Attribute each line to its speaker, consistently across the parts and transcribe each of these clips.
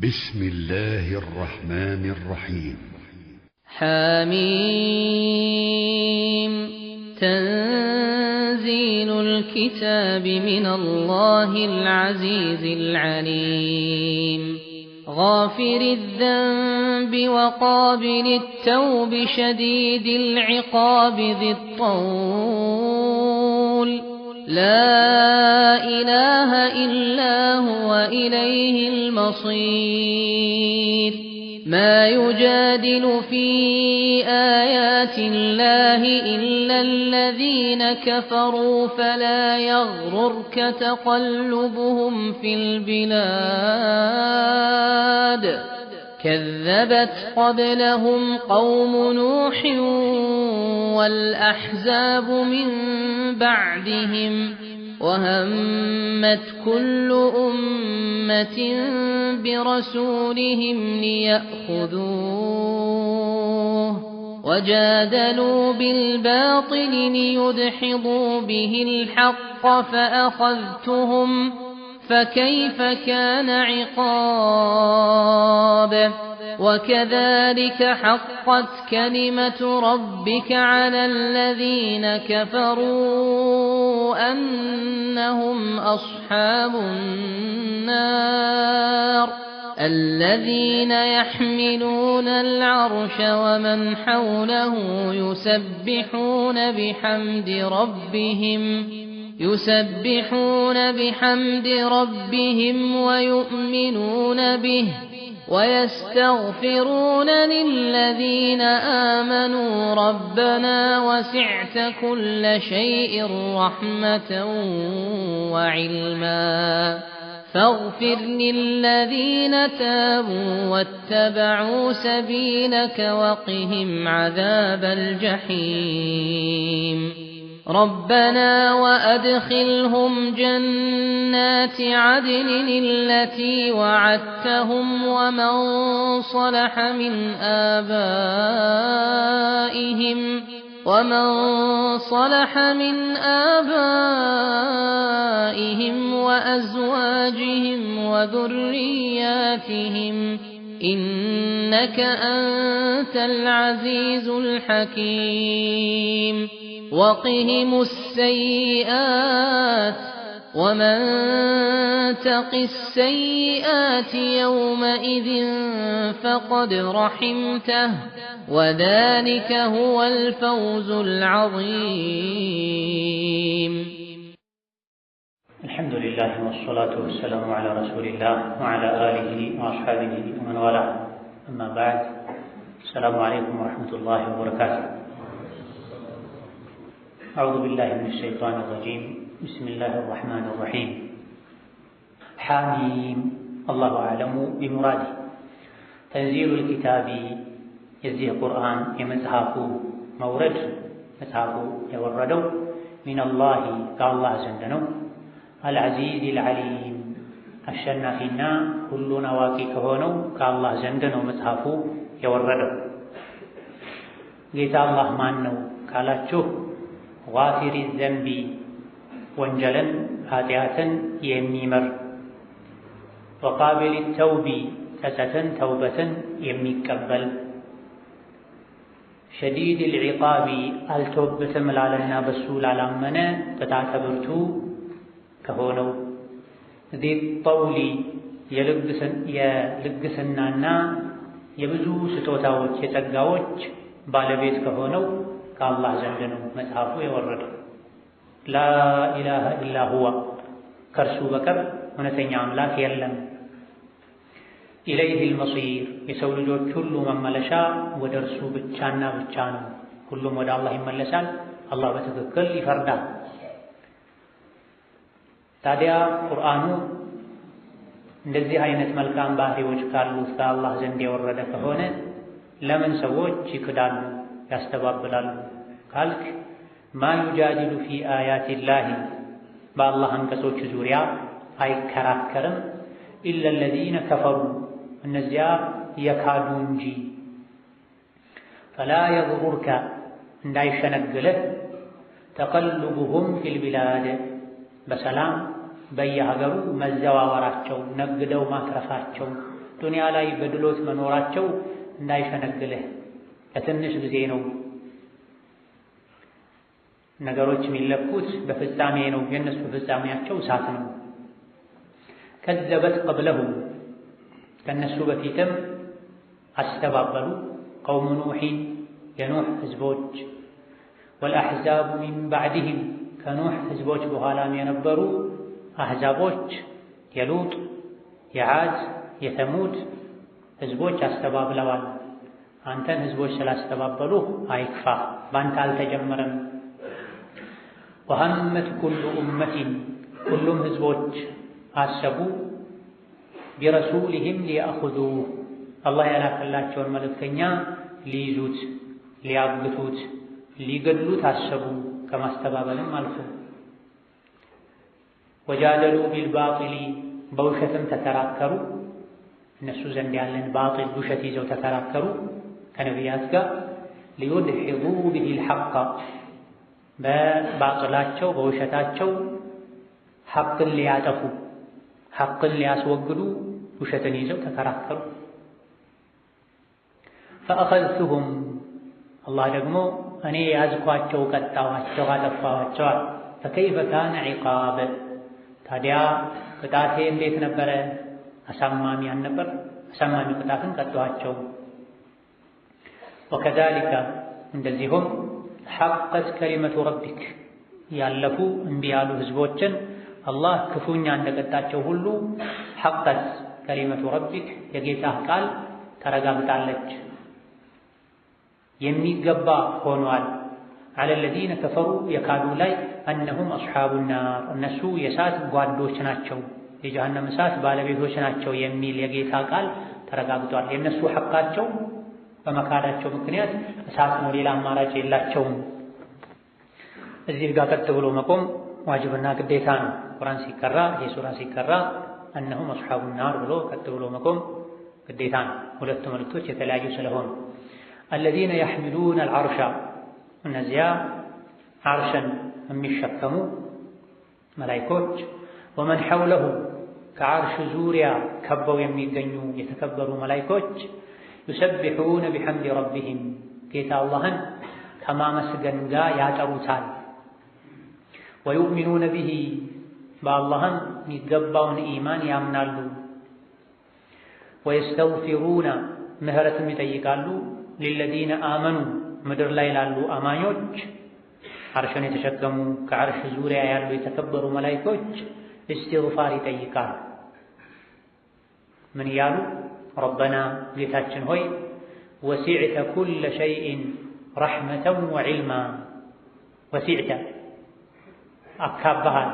Speaker 1: بسم الله الرحمن الرحيم.
Speaker 2: حميم. تنزيل الكتاب من الله العزيز العليم. غافر الذنب وقابل التوب شديد العقاب ذي الطول. لا إله إلا هو إليه المصير. ما يجادل في آيات الله إلا الذين كفروا فلا يغررك تقلبهم في البلاد. كذبت قبلهم قوم نوح والأحزاب من بعدهم وهمت كل أمة برسولهم ليأخذوه وجادلوا بالباطل ليدحضوا به الحق فأخذتهم فكيف كان عقاب. وكذلك حقت كلمة ربك على الذين كفروا أنهم أصحاب النار. الذين يحملون العرش ومن حوله يسبحون بحمد ربهم ويؤمنون به ويستغفرون للذين آمنوا ربنا وسعت كل شيء رحمة وعلما فاغفر للذين تابوا واتبعوا سبيلك وقهم عذاب الجحيم. ربنا وأدخلهم جنات عدن التي وعدتهم ومن صلح من آبائهم وأزواجهم وذرياتهم إنك أنت العزيز الحكيم. وقهم السيئات ومن تق السيئات يومئذ فقد رحمته وذلك هو الفوز العظيم.
Speaker 3: الحمد لله والصلاة والسلام على رسول الله وعلى آله وأصحابه ومن والاه. أما بعد، السلام عليكم ورحمة الله وبركاته. أعوذ بالله من الشيطان الرجيم. بسم الله الرحمن الرحيم. حميم. الله أعلم بمراده. تنزيل الكتاب يزيه قرآن يمزحف مورد مزحف يوردو من الله كالله زندنو العزيز العليم الشنا فينا كل نواكي كهونو كالله زندنو مزحف يوردو. قيت الله مانو كالاتشو غافر الذنب وانجلا هاتياتا يميمر وقابل التوب تستا توبة يميكبل شديد العقاب التوبة ملالنا بسول على منا تتعتبرتو كهونو ذي الطول يلقسنانا يبزو ستوتاوች የተጋዎች ባለቤት ከሆነው ከአላህ ዘንድ ነው መጽሐፉ የወረደው። ላ ኢላሃ ኢላ ሁወ ከእርሱ በቀር እውነተኛ አምላክ የለም። ኢለይሂል መሲር የሰው ልጆች ሁሉ መመለሻ ወደ እርሱ ብቻና ብቻ ነው። ሁሉም ወደ አላህ ይመለሳል። አላህ በትክክል ይፈርዳል። ታዲያ ቁርአኑ እንደዚህ አይነት መልካም ባህሪዎች ካሉት ከአላህ ዘንድ የወረደ ከሆነ ለምን ሰዎች ይክዳሉ ያስተባብላሉ ካልክ ማ ዩጃዲሉ ፊ አያቲላሂ በአላህ አንቀጾች ዙሪያ አይከራከርም ኢላ الذين كفروا እነዚያ የካዱ እንጂ ፈላ የግሩርከ እንዳይሸነግልህ ተቀልቡሁም ፊል ቢላድ በሰላም በየሀገሩ መዘዋወራቸው ነግደው ማትረፋቸው ዱንያ ላይ በድሎት መኖራቸው እንዳይሸነግልህ ለትንሽ ጊዜ ነው። ነገሮች የሚለኩት በፍጻሜ ነው። የእነሱ ፍጻሜያቸው እሳት ነው። ከዘበት ቀብለሁም ከእነሱ በፊትም አስተባበሉ ቀውሙ ኑሕን የኑሕ ህዝቦች፣ ወልአሕዛቡ ሚን ባዕድህም ከኑሕ ህዝቦች በኋላም የነበሩ አሕዛቦች የሉጥ፣ የዓድ፣ የተሙድ ህዝቦች አስተባብለዋል። አንተን ህዝቦች ስላስተባበሉ አይክፋ፣ ባንተ አልተጀመረም። ወሀመት ኩሉ ኡመቲን ሁሉም ህዝቦች አሰቡ ቢረሱሊሂም ሊያኹዙህ አላህ ያላከላቸውን መልእክተኛ ሊይዙት፣ ሊያግቱት፣ ሊገድሉት አሰቡ ከማስተባበልም አልፎ ወጃደሉ ቢልባጢሊ በውሸትም ተከራከሩ። እነሱ ዘንድ ያለን ባጢል ውሸት ይዘው ተከራከሩ ከነቢያት ጋር ሊዩድሒዱ ቢሂል ሐቅ በባጢላቸው በውሸታቸው ሐቅን ሊያጠፉ ሐቅን ሊያስወግዱ ውሸትን ይዘው ተከራከሩ። ፈአኸዝቱሁም አላህ ደግሞ እኔ ያዝኳቸው፣ ቀጣዋቸው፣ አጠፋዋቸዋል። ፈከይፈ ካነ ዒቃብ ታዲያ ቅጣቴ እንዴት ነበረ? አሳማሚ አልነበር? አሳማሚ ቅጣትን ቀጣዋቸው። ወከዛሊከ እንደዚሁም ሐቀት ከሊመቱ ረቢክ ያለፉ እምቢ ያሉ ህዝቦችን አላህ ክፉኛ እንደቀጣቸው ሁሉ ሐቀት ከሊመቱ ረቢክ የጌታህ ቃል ተረጋግጣለች፣ የሚገባ ሆኗል። ዐለ ለዚነ ከፈሩ የካዱ ላይ አነሁም አስሓቡ ናር እነሱ የእሳት ጓዶች ናቸው፣ የጀሃነም እሳት ባለቤቶች ናቸው የሚል የጌታ ቃል ተረጋግጧል። የእነሱ ሐቃቸው በመካዳቸው ምክንያት እሳት ነው፣ ሌላ አማራጭ የላቸውም። እዚህ ጋር ቀጥ ብሎ መቆም ዋጅብና ግዴታ ነው። ቁርአን ሲቀራ የሱራ ሲቀራ እነሁም አስሓቡ ናር ብሎ ቀጥ ብሎ መቆም ግዴታ ነው። ሁለቱ መልእክቶች የተለያዩ ስለሆኑ አለዚነ የሕሚሉነ አልዐርሸ እነዚያ ዐርሸን የሚሸከሙ መላኢኮች፣ ወመን ሐውለሁ ከዐርሽ ዙሪያ ከበው የሚገኙ የተከበሩ መላኢኮች ዩሰቢሑነ ቢሐምዲ ረቢሂም ጌታ አላህን ከማመስገን ጋር ያጠሩታል። ወዩእሚኑነ ቢሂ በአላህም የሚገባውን ኢማን ያምናሉ። ወየስተግፊሩነ ምህረትም ይጠይቃሉ ሊለዚነ አመኑ ምድር ላይ ላሉ አማኞች ዐርሽን የተሸከሙ ከዐርሽ ዙሪያ ያሉ የተከበሩ መላኢኮች እስትግፋር ይጠይቃሉ። ምን እያሉ? ረበና ጌታችን ሆይ ወሲዕተ ኩለ ሸይእን ረሕመተን ወዕልማ ወሲዕተ አካባሃል፣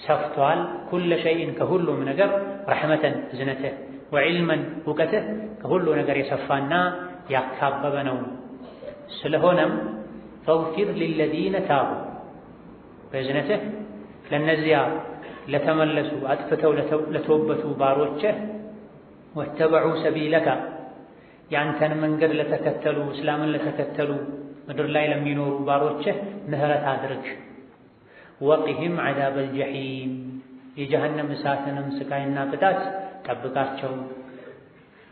Speaker 3: ሰፍቷል፣ ኩለ ሸይእን ከሁሉም ነገር ረሕመተን እዝነትህ፣ ወዕልመን እውቀትህ ከሁሉ ነገር የሰፋና ያካበበ ነው። ስለሆነም ፈግፊር ሊለዚነ ታቡ በእዝነትህ ለነዚያ ለተመለሱ አጥፍተው ለተወበቱ ባሮችህ ወተበዑ ሰቢለከ ያንተን መንገድ ለተከተሉ እስላምን ለተከተሉ ምድር ላይ ለሚኖሩ ባሮችህ ምህረት አድርግ። ወቂህም ዐዛበል ጀሒም የጀሃነም እሳትንም ስቃይና ቅጣት ጠብቃቸው።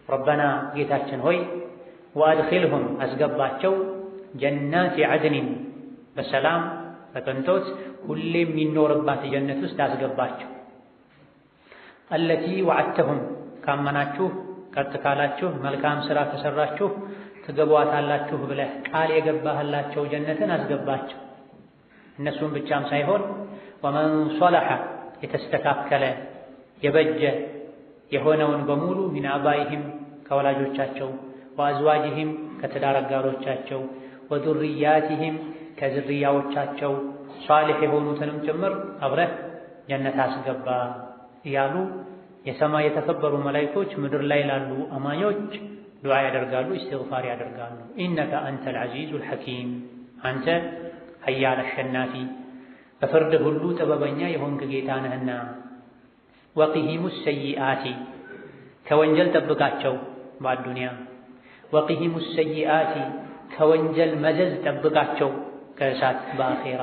Speaker 3: ረበና ጌታችን ሆይ ወአድኺልሁም አስገባቸው ጀናቲ ዐድኒን በሰላም በቅንጦት ሁሌ የሚኖርባት ጀነት ውስጥ አስገባቸው። አለቲ ወዐድተሁም ካመናችሁ ቀጥ ካላችሁ መልካም ሥራ ከሠራችሁ ትገቧታላችሁ ብለህ ቃል የገባህላቸው ጀነትን አስገባቸው። እነሱም ብቻም ሳይሆን ወመን ሶለሐ የተስተካከለ የበጀ የሆነውን በሙሉ ሚን አባይህም ከወላጆቻቸው፣ ወአዝዋጅህም ከትዳር አጋሮቻቸው፣ ወዙርያቲህም ከዝርያዎቻቸው ሷሊሕ የሆኑትንም ጭምር አብረህ ጀነት አስገባ እያሉ የሰማይ የተከበሩ መላኢኮች ምድር ላይ ላሉ አማኞች ዱዓ ያደርጋሉ፣ ኢስቲግፋር ያደርጋሉ። ኢነከ አንተል ዐዚዙል ሐኪም አንተ ኃያል አሸናፊ በፍርድ ሁሉ ጥበበኛ የሆንክ ጌታ ነህና። ወቂሂሙ ሰይአቲ ከወንጀል ጠብቃቸው በአዱንያ፣ ወቂሂሙ ሰይአቲ ከወንጀል መዘዝ ጠብቃቸው ከእሳት በአኼራ።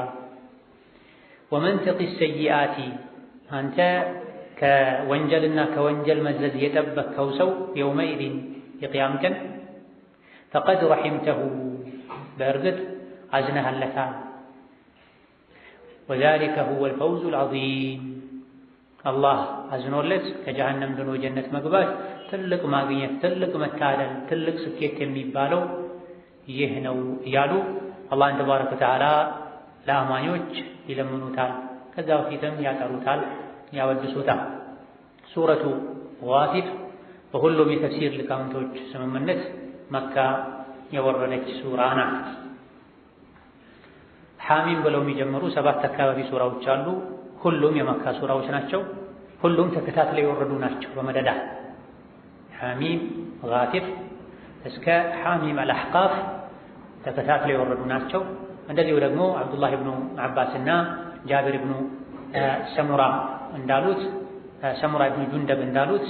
Speaker 3: ወመን ተቂ ሰይአቲ አንተ ከወንጀልና ከወንጀል መዘዝ የጠበቅከው ሰው የውመኢዚን የቅያም ቀን ፈቀድ ረሒምተሁ በእርግጥ አዝነሃለታል። ወዛሊከ ሁወል ፈውዙል ዐዚም አላህ አዝኖለት ከጀሃነም ድኖ ጀነት መግባት ትልቅ ማግኘት፣ ትልቅ መታደል፣ ትልቅ ስኬት የሚባለው ይህ ነው እያሉ አላህን ተባረከ ወተዓላ ለአማኞች ይለምኑታል። ከዛ በፊትም ያጠሩታል፣ ያወድሱታል። ሱረቱ ጋፊር በሁሉም የተፍሲር ሊቃውንቶች ስምምነት መካ የወረደች ሱራ ናት። ሐሚም ብለው የሚጀምሩ 7 አካባቢ ሱራዎች አሉ። ሁሉም የመካ ሱራዎች ናቸው። ሁሉም ተከታትለው የወረዱ ናቸው በመደዳ ሐሚም ጋፊር እስከ ሐሚም አልአሕቃፍ ተከታትለው የወረዱ ናቸው። እንደዚሁ ደግሞ አብዱላህ ብኑ አባስና ጃቢር ብኑ ሰሙራ እንዳሉት ሰሙራ ብኑ ጁንደብ እንዳሉት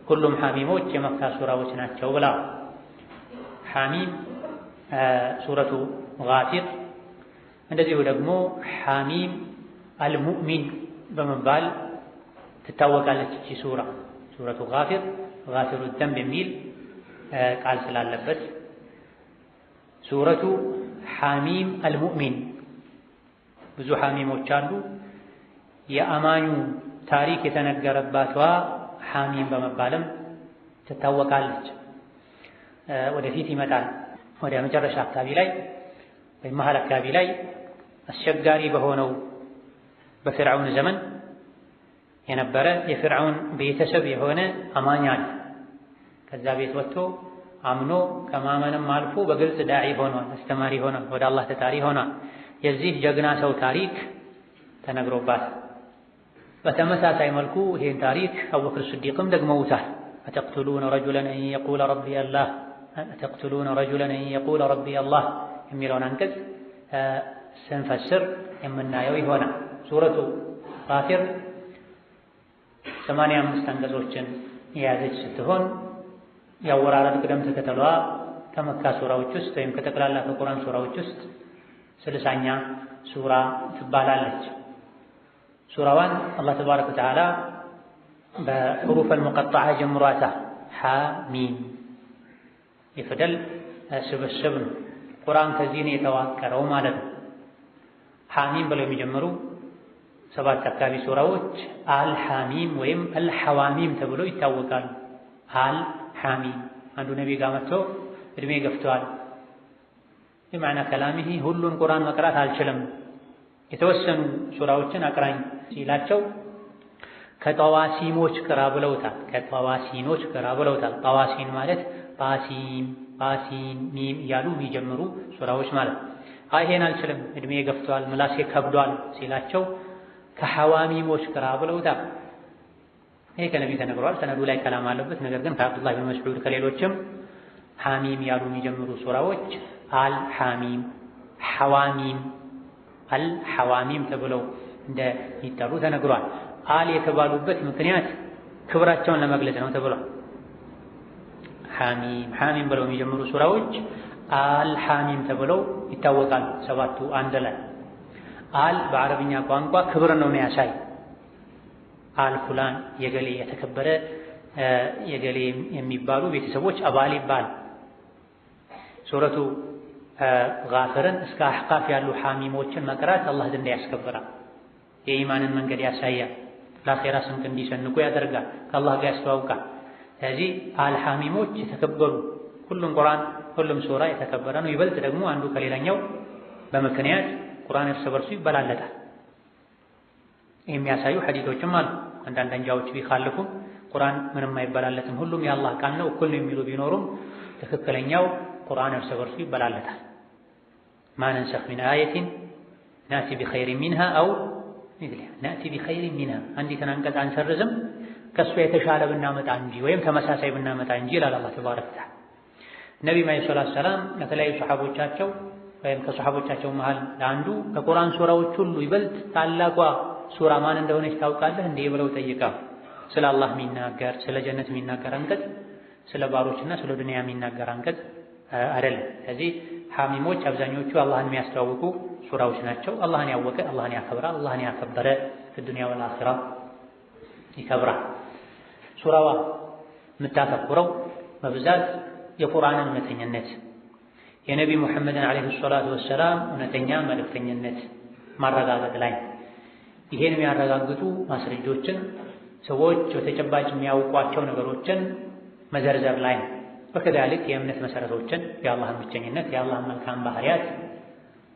Speaker 3: ሁሉም ሐሚሞች የመካ ሱራዎች ናቸው ብላ ሐሚም ሱረቱ ጋፊር እንደዚሁ ደግሞ ሐሚም አልሙእሚን በመባል ትታወቃለች። እቺ ሱረቱ ጋፊር ጋፊሩ ዘንብ የሚል ቃል ስላለበት ሱረቱ ሐሚም አልሙእሚን ብዙ ሐሚሞች አሉ። የአማኙ ታሪክ የተነገረባቷ ሐሚም በመባልም ትታወቃለች። ወደፊት ይመጣል። ወደ መጨረሻ አካባቢ ላይ ወይም መሀል አካባቢ ላይ አስቸጋሪ በሆነው በፍርዓውን ዘመን የነበረ የፍርዓውን ቤተሰብ የሆነ አማኝ አለ። ከዛ ቤት ወጥቶ አምኖ ከማመንም አልፎ በግልጽ ዳዒ ሆኗል፣ አስተማሪ ሆኗል፣ ወደ አላህ ተጣሪ ሆኗል። የዚህ ጀግና ሰው ታሪክ ተነግሮባት በተመሳሳይ መልኩ ይሄን ታሪክ አቡበክር ስዲቅም ደግመውታል። አተቅቱሉነ ረጁለን አን የቁለ ረቢየ አላህ አተቅቱሉነ ረጁለን አን የቁለ ረቢየ አላህ የሚለውን አንቀጽ ስንፈስር የምናየው ይሆናል። ሱረቱ ጋፊር 85 አንቀጾችን የያዘች ስትሆን ያወራረድ ቅደም ተከተሏ ከመካ ሱራዎች ውስጥ ወይም ከጠቅላላ ከቁርአን ሱራዎች ውስጥ 60ኛ ሱራ ትባላለች። ሱራዋን አላህ ተባረከ ወተዓላ በሑሩፍ አልሙቀጠዓ ጀምሯታል። ሐሚም የፊደል ስብስብ ነው። ቁርአን ከዚህ ነው የተዋቀረው ማለት ነው። ሐሚም ብለው የሚጀምሩ 7 አካባቢ ሱራዎች አልሐሚም ወይም አልሐዋሚም ተብለው ይታወቃሉ። አልሐሚም አንዱ ነቢይ ጋር መጥቶ እድሜ ገፍተዋል፣ በማዕና ከላሚሂ ሁሉን ቁርአን መቅራት አልችልም፣ የተወሰኑ ሱራዎችን አቅራኝ ሲላቸው ከጠዋሲሞች ቅራ ብለውታል። ከጠዋሲኖች ቅራ ብለውታል። ጠዋሲን ማለት ጣሲም፣ ጣሲን፣ ሚም እያሉ የሚጀምሩ ሱራዎች ማለት ይሄን አልችልም እድሜ ገፍተዋል፣ ምላሴ ከብዷል ሲላቸው ከሐዋሚሞች ቅራ ብለውታል። ይሄ ከነቢ ተነግሯል። ሰነዱ ላይ ከላም አለበት። ነገር ግን ከአብዱላህ ብን መስዑድ ከሌሎችም ሐሚም ያሉ የሚጀምሩ ሱራዎች አልሐሚም፣ ሐዋሚም፣ አልሐዋሚም ተብለው እንደሚጠሩ ተነግሯል። አል የተባሉበት ምክንያት ክብራቸውን ለመግለጽ ነው ተብሏል። ሐሚም ብለው የሚጀምሩ ሱራዎች አልሐሚም ተብለው ይታወቃሉ። 7ቱ አንድ ላይ አል በአረብኛ ቋንቋ ክብር ነው የሚያሳይ። አል ፉላን የገሌ የተከበረ የገሌ የሚባሉ ቤተሰቦች አባል ይባል። ሱረቱ ጋፊርን እስከ አሕቃፍ ያሉ ሐሚሞችን መቅራት አላህ ዘንድ ያስከብራል። የኢማንን መንገድ ያሳያል። ለአኼራ ስንቅ እንዲሰንቁ ያደርጋል። ከአላህ ጋር ያስተዋውቃል። ስለዚህ አልሐሚሞች የተከበሩ ሁሉም ቁርአን ሁሉም ሱራ የተከበረ ነው። ይበልጥ ደግሞ አንዱ ከሌላኛው በምክንያት ቁርአን እርስ በርሱ ይበላለጣል። የሚያሳዩ ሐዲሶችም አሉ። አንዳንድ አንጃዎች ቢኻልፉም ቁርአን ምንም አይበላለጥም፣ ሁሉም የአላህ ቃል ነው፣ እኩል ነው የሚሉ ቢኖሩም ትክክለኛው ቁርአን እርስ በርሱ ይበላለጣል። ማ ነንሰኽ ሚን አየቲን ናእቲ ቢኸይሪን ሚንሃ አው ሚስሊሃ ናእቲ ቢኸይሪን ሚንሃ አንዲትን አንቀጽ አንሰርዝም ከእሷ የተሻለ ብናመጣ እንጂ ወይም ተመሳሳይ ብናመጣ እንጂ ይላል አላህ ተባረከ ወተዓላ። ነቢዩ ዓለይሂ ሰላቱ ወሰላም ከተለያዩ ሰሓቦቻቸው ወይም ከሰሓቦቻቸው መሃል ለአንዱ ከቁርአን ሱራዎች ሁሉ ይበልጥ ታላቋ ሱራ ማን እንደሆነች ታውቃለህ እንዴ ብለው ጠይቀው፣ ስለ አላህ የሚናገር ስለ ጀነት የሚናገር አንቀጽ፣ ስለ ባሮችና ስለ ዱንያ የሚናገር አንቀጽ አይደለም። ስለዚህ ሐሚሞች አብዛኞቹ አላህን የሚያስተዋውቁ ሱራዎች ናቸው። አላህን ያወቀ አላህን ያከብራል፣ አላህን ያከበረ በዱንያ ወል አኺራ ይከብራል። ሱራዋ የምታተኩረው በብዛት የቁርአንን እውነተኝነት የነቢ ሙሐመድን ዓለይሂ ሰላቱ ወሰላም እውነተኛ መልእክተኝነት ማረጋገጥ ላይ ይሄን የሚያረጋግጡ ማስረጃዎችን ሰዎች በተጨባጭ የሚያውቋቸው ነገሮችን መዘርዘር ላይ ወከዛልክ የእምነት መሰረቶችን የአላህን ብቸኝነት የአላህን መልካም ባህሪያት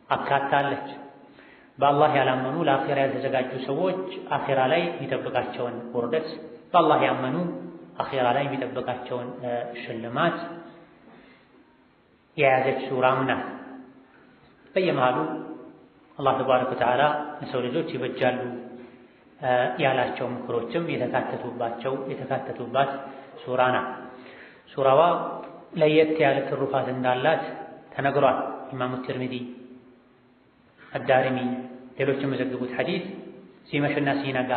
Speaker 3: አካታለች። በአላህ ያላመኑ ለአኺራ ያልተዘጋጁ ሰዎች አኺራ ላይ የሚጠብቃቸውን ውርደት፣ በአላህ ያመኑ አኺራ ላይ የሚጠብቃቸውን ሽልማት የያዘች ሱራም ናት። በየመሃሉ አላህ ተባረከ ወተዓላ ለሰው ልጆች ይበጃሉ ያላቸው ምክሮችም የተካተቱባት ሱራ ናት። ሱራዋ ለየት ያለ ትሩፋት እንዳላት ተነግሯል። ኢማሙ ትርሚዚ፣ አዳሪሚ ሌሎችም የዘገቡት ሐዲስ ሲመሽና ሲነጋ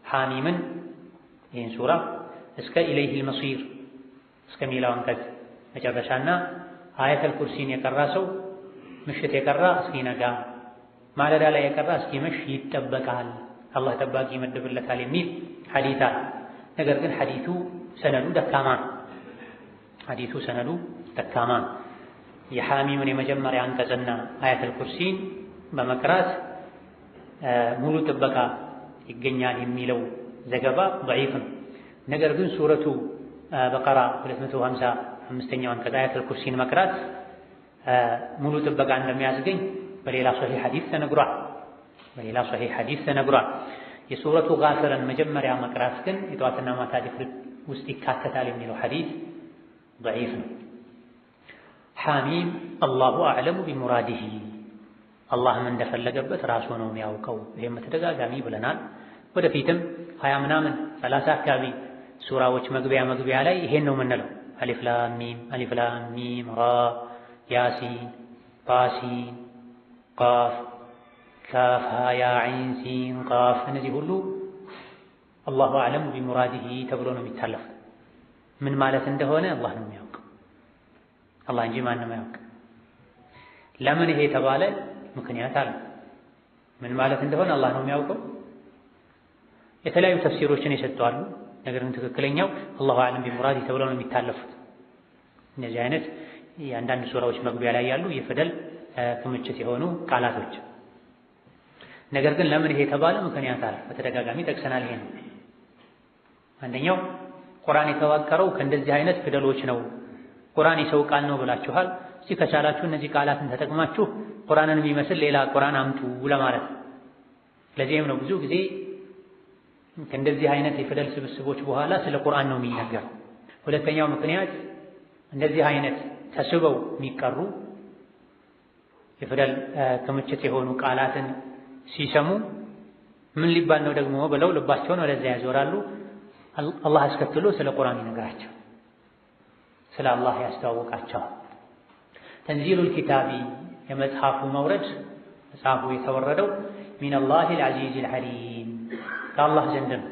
Speaker 3: ሐሚምን ይህን ሱራ እስከ ኢለይሂል መሲር እስከሚለው አንቀጽ መጨረሻና አየተል ኩርሲን የቀራ ሰው ምሽት የቀራ እስኪነጋ ማለዳ ላይ የቀራ እስኪመሽ ይጠበቃል፣ አላህ ጠባቂ ይመድብለታል የሚል ሐዲስ አለ። ነገር ግን ሐዲሱ ሰነዱ ደካማ የሐሚምን የመጀመሪያ አንቀጽና አየተል ኩርሲን በመቅራት ሙሉ ጥበቃ ይገኛል የሚለው ዘገባ ضعيف ነው። ነገር ግን ሱረቱ በቀራ 255ኛው አንቀጽ አየተል ኩርሲን መቅራት ሙሉ ጥበቃ እንደሚያስገኝ በሌላ ሶሒህ ሐዲስ ተነግሯል። የሱረቱ ጋፊርን መጀመሪያ መቅራት ግን የጠዋትና ማታ ዚክር ውስጥ ይካተታል የሚለው ሐዲስ ضعيف ነው። ሐሚም አላሁ አዕለሙ ቢሙራዲሂ አላህም እንደፈለገበት ራሱ ነው የሚያውቀው። ይሄም ተደጋጋሚ ብለናል። ወደፊትም 20 ምናምን 30 አካባቢ ሱራዎች መግቢያ ላይ ይሄን ነው የምንለው። አሊፍ ላም ሚም ራ ያሲን ጣሲን ቃፍ ካፍ ያ ዐይን ሲን ቃፍ እነዚህ ሁሉ አላሁ አዕለሙ ቢሙራዲሂ ተብሎ ነው የሚታለፉ። ምን ማለት እንደሆነ አላህ ነው የሚያውቀው፣ አላህ እንጂ ማንም አያውቅም። ለምን ይሄ ተባለ? ምክንያት አለ። ምን ማለት እንደሆነ አላህ ነው የሚያውቀው። የተለያዩ ተፍሲሮችን የሰጠዋሉ። ነገር ግን ትክክለኛው አላሁ አዕለም ቢሙራዲሂ ተብሎ ነው የሚታለፉት። እነዚህ አይነት የአንዳንድ ሱራዎች መግቢያ ላይ ያሉ የፊደል ክምችት የሆኑ ቃላቶች። ነገር ግን ለምን ይሄ ተባለ? ምክንያት አለ። በተደጋጋሚ ጠቅሰናል። ይሄ ነው አንደኛው ቁርአን የተዋቀረው ከእንደዚህ አይነት ፊደሎች ነው። ቁርአን የሰው ቃል ነው ብላችኋል። እስቲ ከቻላችሁ እነዚህ ቃላትን ተጠቅማችሁ ቁርአንን የሚመስል ሌላ ቁርአን አምጡ ለማለት። ለዚህም ነው ብዙ ጊዜ ከእንደዚህ አይነት የፊደል ስብስቦች በኋላ ስለ ቁርአን ነው የሚነገረው። ሁለተኛው ምክንያት እንደዚህ አይነት ተስበው የሚቀሩ የፊደል ክምችት የሆኑ ቃላትን ሲሰሙ ምን ሊባል ነው ደግሞ ብለው ልባቸውን ወደዚያ ያዞራሉ። አላህ አስከትሎ ስለ ቁርአን ይነግራቸው፣ ስለ አላህ ያስተዋውቃቸዋል። ተንዚሉል ኪታቢ የመጽሐፉ መውረድ መጽሐፉ የተወረደው ሚነላሂል ዐዚዚል ዐሊም ከአላህ ዘንድ ነው፣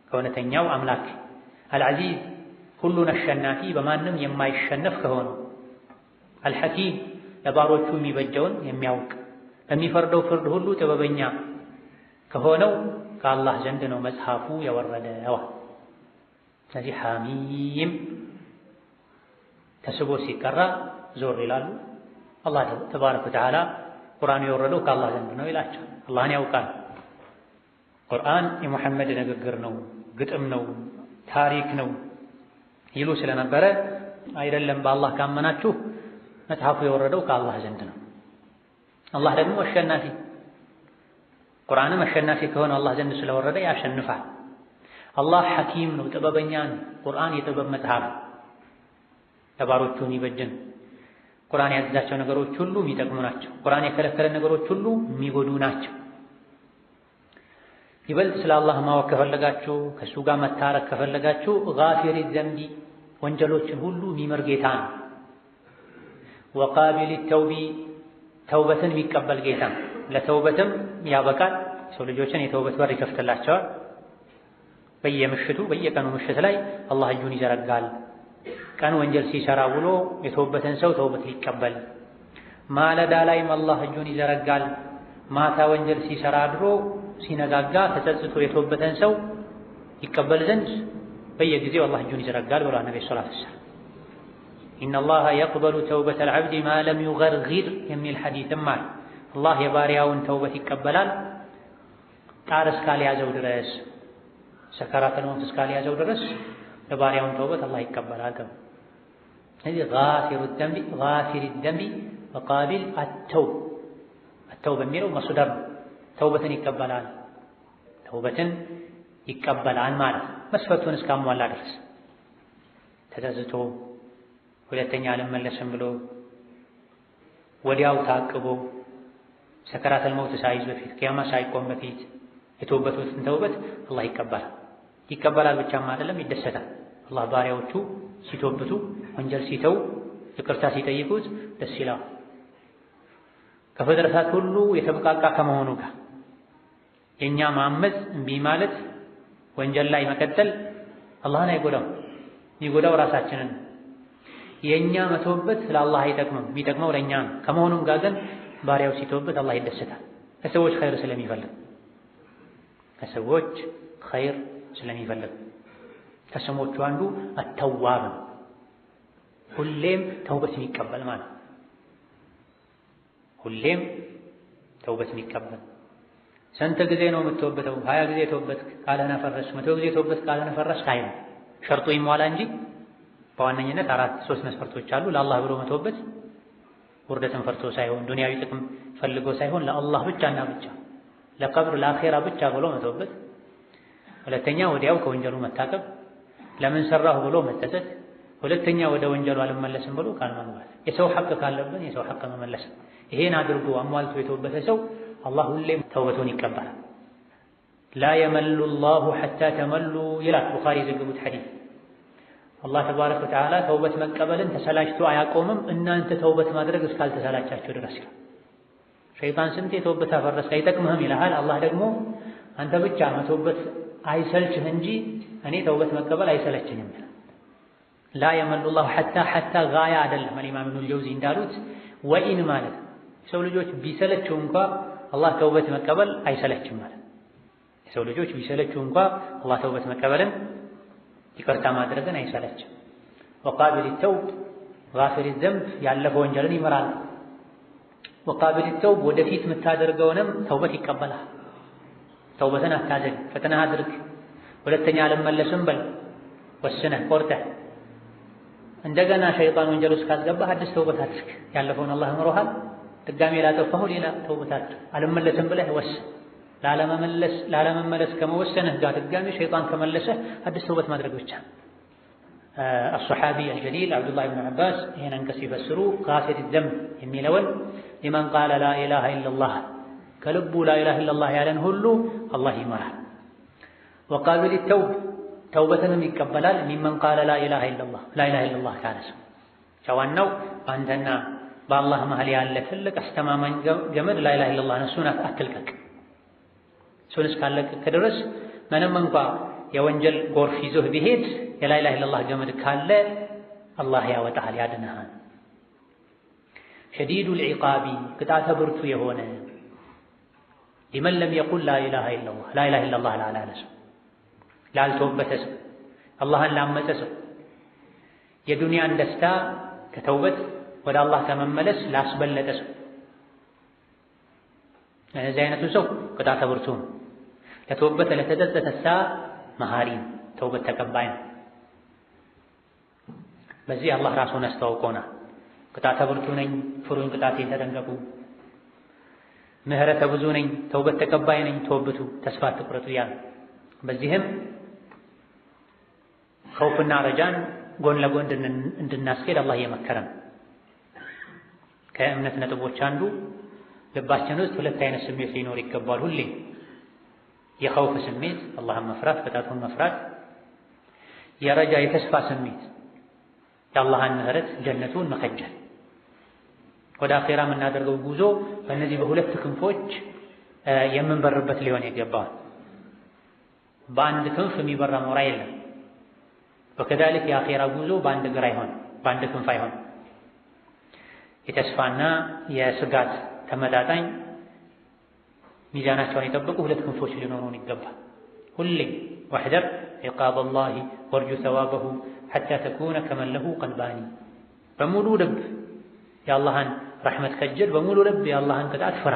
Speaker 3: ከእውነተኛው አምላክ አልዐዚዝ ሁሉን አሸናፊ በማንም የማይሸነፍ ከሆነው አልሐኪም ለባሮቹ የሚበጀውን የሚያውቅ በሚፈርደው ፍርድ ሁሉ ጥበበኛ ከሆነው ከአላህ ዘንድ ነው መጽሐፉ የወረደው። ስለዚህ ሐሚም ተስቦ ሲቀራ ዞር ይላሉ። አላህ ተባረከ ወተዓላ ቁርአኑ የወረደው ከአላህ ዘንድ ነው ይላቸው። አላህን ያውቃል። ቁርአን የሙሐመድ ንግግር ነው፣ ግጥም ነው፣ ታሪክ ነው ይሉ ስለነበረ አይደለም በአላህ ካመናችሁ መጽሐፉ የወረደው ከአላህ ዘንድ ነው። አላህ ደግሞ አሸናፊ፣ ቁርአንም አሸናፊ ከሆነ አላህ ዘንድ ስለወረደ ያሸንፋል። አላህ ሐኪም ነው፣ ጥበበኛ ነው። ቁርአን የጥበብ መጽሐፍ ለባሮቹ የሚበጅን፣ ቁርአን ያዘዛቸው ነገሮች ሁሉ የሚጠቅሙ ናቸው። ቁርአን የከለከለ ነገሮች ሁሉ የሚጎዱ ናቸው። ይበልጥ ስለ አላህ ማወቅ ከፈለጋችሁ፣ ከእሱ ጋር መታረቅ ከፈለጋችሁ ጋፊሪ ዘንቢ ወንጀሎችን ሁሉ የሚምር ጌታ ነው። ወቃቢል ተውቢ ተውበትን የሚቀበል ጌታ ነው። ለተውበትም ያበቃል። ሰው ልጆችን የተውበት በር ይከፍትላቸዋል። በየምሽቱ በየቀኑ ምሽት ላይ አላህ እጁን ይዘረጋል። ቀን ወንጀል ሲሰራ ውሎ የተውበትን ሰው ተውበት ሊቀበል፣ ማለዳ ላይም አላህ እጁን ይዘረጋል። ማታ ወንጀል ሲሰራ አድሮ ሲነጋጋ ተጸጽቶ የተውበትን ሰው ይቀበል ዘንድ በየጊዜው አላህ እጁን ይዘረጋል ብለዋል ነብዩ ሰለላሁ ዐለይሂ ወሰለም። ኢነላሃ የቅበሉ ተውበተል ዐብዲ ማ ለም ዩገርጊር የሚል ሐዲስም አለ። አላህ የባሪያውን ተውበት ይቀበላል ጣር እስካልያዘው ድረስ፣ ሰከራተል መውት እስካልያዘው ድረስ የባሪያውን ተውበት አላህ ይቀበላል። ስለዚህ ጋፊሩ ደንቢ ወቃቢል አተውብ በሚለው መስደር ነው። ተውበትን ይቀበላል ማለት መስፈርቱን እስካሟላ ድረስ ተዘዝቶ ሁለተኛ አልመለስም ብሎ ወዲያው ታቅቦ ሰከራተል መውት ሳይዝ በፊት ቂያማ ሳይቆም በፊት የተውበቱን ተውበት አላህ ይቀበላል ብቻም አይደለም ይደሰታል። አላህ ባሪያዎቹ ሲተውበቱ ወንጀል ሲተው ይቅርታ ሲጠይቁት ደስ ይላል። ከፍጥረታት ሁሉ የተበቃቃ ከመሆኑ ጋር የኛ ማመፅ እምቢ ማለት ወንጀል ላይ መቀጠል አላህን አይጎዳም፣ የሚጎዳው ራሳችንን። የኛ መተውበት ለአላህ አይጠቅምም፣ የሚጠቅመው ለኛ ነው። ከመሆኑም ጋር ግን ባሪያው ሲተውበት አላህ ይደሰታል። ከሰዎች ኸይር ስለሚፈልግ ከስሞቹ አንዱ አተዋብ ነው። ሁሌም ተውበት የሚቀበል ማለት ሁሌም ተውበት የሚቀበል። ስንት ጊዜ ነው የምትተውበተው? 20 ጊዜ ተውበት ቃልህን አፈረስክ፣ 100 ጊዜ ተውበት ቃልህን አፈረስክ አይደል። ሸርጡ ይሟላ እንጂ በዋነኝነት 3 መስፈርቶች አሉ። ለአላህ ብሎ መተውበት ውርደትን ፈርቶ ሳይሆን ዱንያዊ ጥቅም ፈልጎ ሳይሆን ለአላህ ብቻና ብቻ ለቀብር ለአኼራ ብቻ ብሎ መተውበት። ሁለተኛ ወዲያው ከወንጀሉ መታቀብ፣ ለምን ሰራሁ ብሎ መጸጸት። ሁለተኛ ወደ ወንጀሉ አልመለስም ብሎ ቃል መግባት። የሰው ሐቅ ካለብን የሰው ሐቅ መመለስ። ይሄን አድርጎ አሟልቶ የተወበተ ሰው አላህ ሁሌም ተውበቱን ይቀበላል። ላ የመሉ ላሁ ሐታ ተመሉ ይላል ቡኻሪ የዘገቡት ሐዲስ። አላህ ተባረከ ወተዓላ ተውበት መቀበልን ተሰላችቶ አያቆምም እናንተ ተውበት ማድረግ እስካልተሰላቻችሁ ድረስ ይላል። ሸይጣን ስንቴ ተውበት አፈረስክ አይጠቅምህም ይልሃል። አላህ ደግሞ አንተ ብቻ መተውበት አይሰልችህ እንጂ እኔ ተውበት መቀበል አይሰለችኝም ይላል። ላ የመሉ ላሁ ሐታ ጋያ አይደለም። ኢማም ኢብኑል ጀውዚ እንዳሉት ወኢን ማለት የሰው ልጆች ቢሰለችው እንኳ አላህ ተውበት መቀበል አይሰለችም ማለት። የሰው ልጆች ቢሰለችው እንኳ አላህ ተውበት መቀበልን ይቅርታ ማድረግን አይሰለችም። ወቃቢል ተውብ ጋፊር ዘንብ ያለፈ ወንጀልን ይመራል። ወቃቢል ተውብ ወደፊት የምታደርገውንም ተውበት ይቀበላል። ተውበትን አታዘግ፣ ፈተና አድርግ። ሁለተኛ አልመለስም በል ወስነህ ቆርጠህ እንደገና ሸይጣን ወንጀል ውስጥ ካስገባህ አዲስ ተውበት አድርግ። ያለፈውን አላህ ምሮሃል፣ ድጋሜ ላጠፋሁ ሌላ ተውበት አድርግ። አልመለስም ብለህ ወስን። ላለመመለስ ከመወሰንህ ጋር ድጋሜ ሸይጣን ከመለሰህ አዲስ ተውበት ማድረግ ብቻ። አልሰሓቢ አልጀሊል አብዱላህ ብን ዐባስ ይሄን አንቀጽ ሲፈስሩ ጋፊር ዘንብ የሚለውን ሊመን ቃለ ላ ኢላሃ ኢለላህ ከልቡ ላ ኢላሃ ኢለላህ ያለን ሁሉ አላህ ይመራል። ወቃቢል ተውብ ተውበትንም ይቀበላል። ሚመን ቃለ ላ ኢላሃ ኢለላህ ካለ ሰው ዋናው በአንተና በአላህ መሀል ያለ ትልቅ አስተማማኝ ገመድ ላ ኢላሃ ኢለላህ ነው። እሱን አትልቀቅ። እሱን እስካለቀቅ ድረስ ምንም እንኳ የወንጀል ጎርፍ ይዞህ ቢሄድ የላ ኢላሃ ኢለላህ ገመድ ካለ አላህ ያወጣሃል፣ ያድንሃል። ሸዲዱል ዒቃቢ ቅጣተ ብርቱ የሆነ ሊመን ለም የቁል ላ ኢላሃ ኢለላህ ላላለ ሰው፣ ላልተወበተ ሰው፣ አላህን ላመፀ ሰው፣ የዱንያን ደስታ ከተውበት ወደ አላህ ከመመለስ ላስበለጠ ሰው፣ ለዚህ አይነቱ ሰው ቅጣተ ብርቱ ነው። ለተወበተ ለተጸጸተ መሃሪ ተውበት ተቀባይ ነው። በዚህ አላህ ራሱን አስተዋውቆናል። ቅጣተ ብርቱ ነኝ፣ ፍሩኝ፣ ቅጣቴን ተጠንቀቁ። ምህረተ ብዙ ነኝ፣ ተውበት ተቀባይ ነኝ፣ ተወብቱ፣ ተስፋ አትቁረጡ እያለ በዚህም ኸውፍና ረጃን ጎን ለጎን እንድናስኬድ አላህ እየመከረን። ከእምነት ነጥቦች አንዱ ልባችን ውስጥ ሁለት አይነት ስሜት ሊኖር ይገባል ሁሌ። የኸውፍ ስሜት አላህን መፍራት፣ ቅጣቱን መፍራት፣ የረጃ የተስፋ ስሜት የአላህን ምህረት ጀነቱን መከጀል። ወደ አኼራ የምናደርገው ጉዞ በእነዚህ በሁለት ክንፎች የምንበርበት ሊሆን ይገባል። በአንድ ክንፍ የሚበራ ሞራ የለም። ወከዛሊክ የአኼራ ጉዞ በአንድ እግር አይሆን፣ በአንድ ክንፍ አይሆን። የተስፋና የስጋት ተመጣጣኝ ሚዛናቸውን የጠበቁ ሁለት ክንፎች ሊኖሩን ይገባል። ሁሌ ወሕደር عقاب الله وارجو ثوابه حتى تكون كمن له قلبان በሙሉ ልብ የአላህን ረሕመት ከጀል በሙሉ ልብ የአላህን ቅጣት ፍራ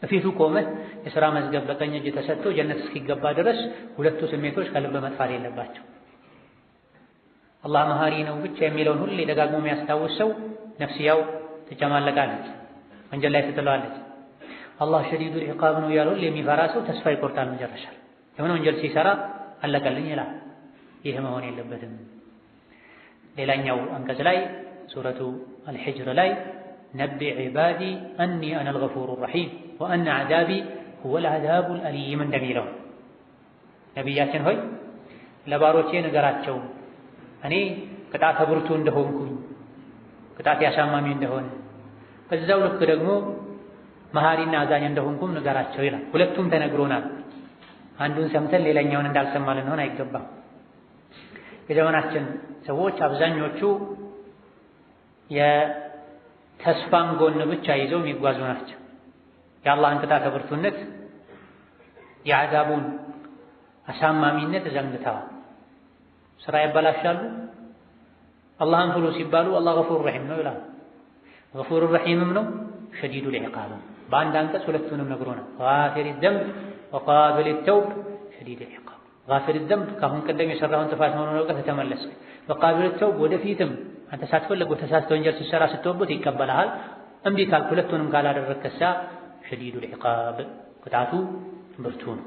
Speaker 3: እፊቱ ቆመህ የሥራ መዝገብ በቀኝ እጅ ተሰጥቶ ጀነት እስኪገባ ድረስ ሁለቱ ስሜቶች ከልብ መጥፋት የለባቸው። አላህ መሃሪ ነው ብቻ የሚለውን ሁሌ ደጋግሞ የሚያስታውስ ሰው ነፍስያው ትጨማለቃለች፣ ወንጀል ላይ ትጥለዋለች። አላህ ሸዲዱል ዒቃብ ነው ያለው የሚፈራ ሰው ተስፋ ይቆርጣል። መጨረሻ የሆነ ወንጀል ሲሰራ አለቀልኝ ይላል። ይህ መሆን የለበትም። ሌላኛው አንቀጽ ላይ ሱረቱ አልሂጅር ላይ ነቢዕ ዒባዲ አኒ አነል ገፉሩ ረሒም ወአነ ዐዛቢ ሁወል ዐዛቡል አሊም እንደሚለው ነቢያችን ሆይ ለባሮቼ ንገራቸው እኔ ቅጣተ ብርቱ እንደሆንኩኝ ቅጣት ያሳማሚ እንደሆነ በዛው ልክ ደግሞ መሃሪና አዛኝ እንደሆንኩም ንገራቸው ይላል። ሁለቱም ተነግሮናል። አንዱን ሰምተን ሌላኛውን እንዳልሰማ ልንሆን አይገባም። የዘመናችን ሰዎች አብዛኞቹ የተስፋን ጎን ብቻ ይዘው የሚጓዙ ናቸው። የአላህን ቅጣተ ብርቱነት የዐዛቡን አሳማሚነት ዘንግተዋል። ስራ ያበላሻሉ። አላህን ፍሩ ሲባሉ አላህ ገፉር ረሒም ነው ይላሉ። ገፉር ረሒምም ነው ሸዲዱል ዒቃብ። በአንድ አንቀጽ ሁለቱንም ነግሮናል። ጋፊር ዘንብ ወቃቢል ተውብ ሸዲዱል ዒቃብ። ጋፊር ዘንብ ካሁን ቀደም የሰራውን ጥፋት መሆኑን አውቀህ ተመለስክ። ወቃቢል ተውብ ወደፊትም አንተ ሳትፈልግ ተሳስተህ ወንጀል ስትሰራ ስትወበት ይቀበልሃል። እምቢ ካልክ ሁለቱንም ካላደረግከሳ ሸዲዱል ዒቃብ ቅጣቱ ብርቱ ነው።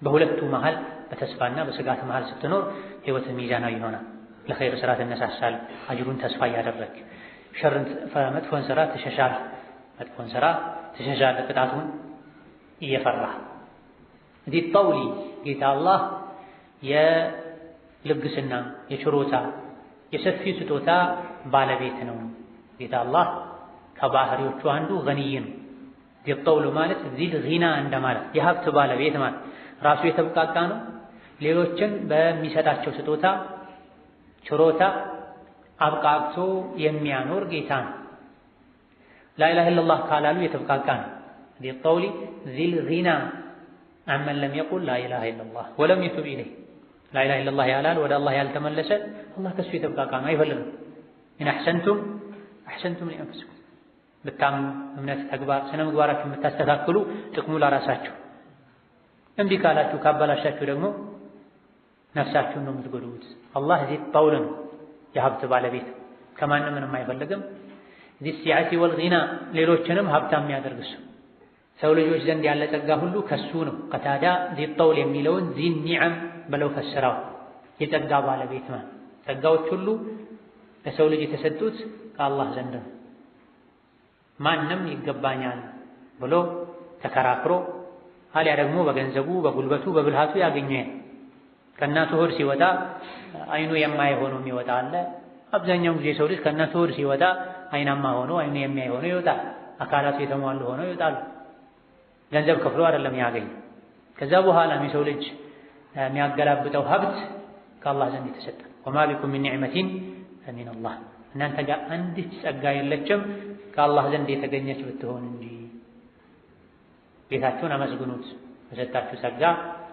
Speaker 3: በሁለቱ መሃል በተስፋና በስጋት መሃል ስትኖር ህይወት ሚዛናዊ ይሆናል። ለኸይር ስራ ትነሳሳለህ፣ አጅሩን ተስፋ እያደረግክ መጥፎን ስራ ትሸሻለህ፣ መጥፎን ስራ ትሸሻለህ ቅጣቱን እየፈራህ። ዚ ጠውሊ ጌታ አላህ የልግስና የችሮታ የሰፊ ስጦታ ባለቤት ነው። ጌታ አላህ ከባህሪዎቹ አንዱ ገኒይ ነው። ዚ ጠውል ማለት ዚል ጊና እንደማለት የሀብት ባለቤት ማለት ራሱ የተብቃቃ ነው። ሌሎችን በሚሰጣቸው ስጦታ ችሮታ አብቃቅቶ የሚያኖር ጌታ ነው። ላኢላሃ ኢለላህ ካላሉ የተብቃቃ ነው። ዚ ጠውሊ ዚል ጊና አመን ለም የቁል ላኢላሃ ኢለላህ ወለም የቱብ ኢለይህ ላኢላሃ ኢለላህ ያላል ወደ አላህ ያልተመለሰ አላህ ከሱ የተብቃቃ ነው፣ አይፈልግም። ኢን አሕሰንቱም አሕሰንቱም ሊአንፉሲኩም ብታምኑ እምነት፣ ተግባር፣ ስነ ምግባራችሁ የምታስተካክሉ ጥቅሙ ለራሳችሁ፣ እምቢ ካላችሁ ካበላሻችሁ ደግሞ ነፍሳችሁን ነው የምትጎዱት። አላህ ዚ ጠውል ነው፣ የሀብት ባለቤት ከማንም ምንም አይፈልግም። ዚ ሲዓቲ ወልጊና ሌሎችንም ሀብታም የሚያደርግ እሱ። ሰው ልጆች ዘንድ ያለ ጸጋ ሁሉ ከሱ ነው። ቀታዳ ዚ ጠውል የሚለውን ዚ ኒዓም ብለው ፈስረው የጸጋ ባለቤት ማለት ጸጋዎች ሁሉ ለሰው ልጅ የተሰጡት ከአላህ ዘንድ ነው። ማንም ይገባኛል ብሎ ተከራክሮ አልያ ደግሞ በገንዘቡ በጉልበቱ በብልሃቱ ያገኘው ከእናቱ ሆድ ሲወጣ አይኑ የማይ ሆኖ የሚወጣ አለ። አብዛኛው ጊዜ ሰው ልጅ ከእናቱ ሆድ ሲወጣ አይናማ ሆኖ አይኑ የሚያይ ሆኖ ይወጣል። አካላቱ የተሟሉ ሆኖ ይወጣሉ። ገንዘብ ከፍሎ አይደለም ያገኝ። ከዛ በኋላም የሰው ልጅ የሚያገላብጠው ሀብት ከአላህ ዘንድ የተሰጠ ወማ ቢኩም ሚን ኒዕመቲን ፈሚነላህ። እናንተ ጋር አንዲት ጸጋ የለችም ከአላህ ዘንድ የተገኘች ብትሆን እንጂ። ጌታችሁን አመስግኑት በሰጣችሁ ጸጋ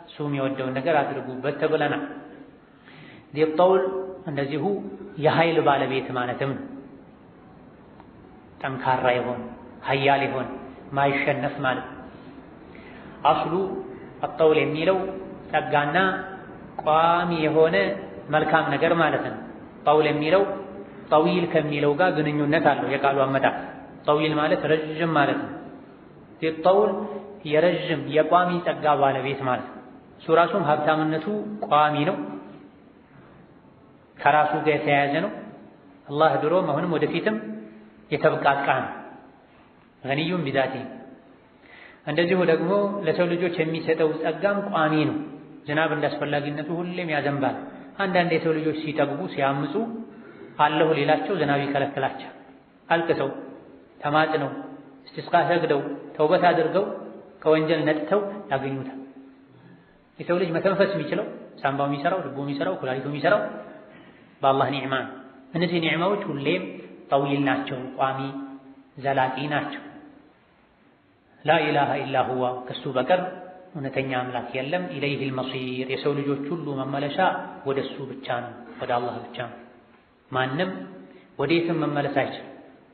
Speaker 3: እሱ የሚወደውን ነገር አድርጉበት ተብለናል። ዚ ጠውል እንደዚሁ የኃይል ባለቤት ማለትም ነው። ጠንካራ ይሆን ኃያል ይሆን ማይሸነፍ ማለት። አስሉ አጠውል የሚለው ጸጋና ቋሚ የሆነ መልካም ነገር ማለት ነው። ጠውል የሚለው ጠዊል ከሚለው ጋር ግንኙነት አለው የቃሉ አመጣጥ። ጠዊል ማለት ረጅም ማለት ነው። ዚ ጠውል የረጅም የቋሚ ጸጋ ባለቤት ማለት ነው። እሱ ራሱም ሀብታምነቱ ቋሚ ነው፣ ከራሱ ጋር የተያያዘ ነው። አላህ ድሮም አሁንም ወደፊትም የተብቃቃ ነው። ገኒዩም ቢዛቲ። እንደዚሁ ደግሞ ለሰው ልጆች የሚሰጠው ጸጋም ቋሚ ነው። ዝናብ እንዳስፈላጊነቱ ሁሌም ያዘንባል። አንዳንድ የሰው ልጆች ሲጠግቡ ሲያምፁ አለሁ ሌላቸው ዝናብ ይከለክላቸው። አልቅሰው ተማጽነው እስቲስቃ ሰግደው ተውበት አድርገው ከወንጀል ነጥተው ያገኙታል። የሰው ልጅ መተንፈስ የሚችለው ሳምባው የሚሰራው ልቡ የሚሰራው ኩላሊቱ የሚሰራው በአላህ ኒዕማ ነው። እነዚህ ኒዕማዎች ሁሌም ጠዊል ናቸው፣ ቋሚ ዘላቂ ናቸው። ላኢላሃ ኢላ ሁዋ ከሱ በቀር እውነተኛ አምላክ የለም። ኢለይሂል መሲር የሰው ልጆች ሁሉ መመለሻ ወደሱ ብቻ ነው፣ ወደ አላህ ብቻ ነው። ማንም ወዴትም መመለስ አይችልም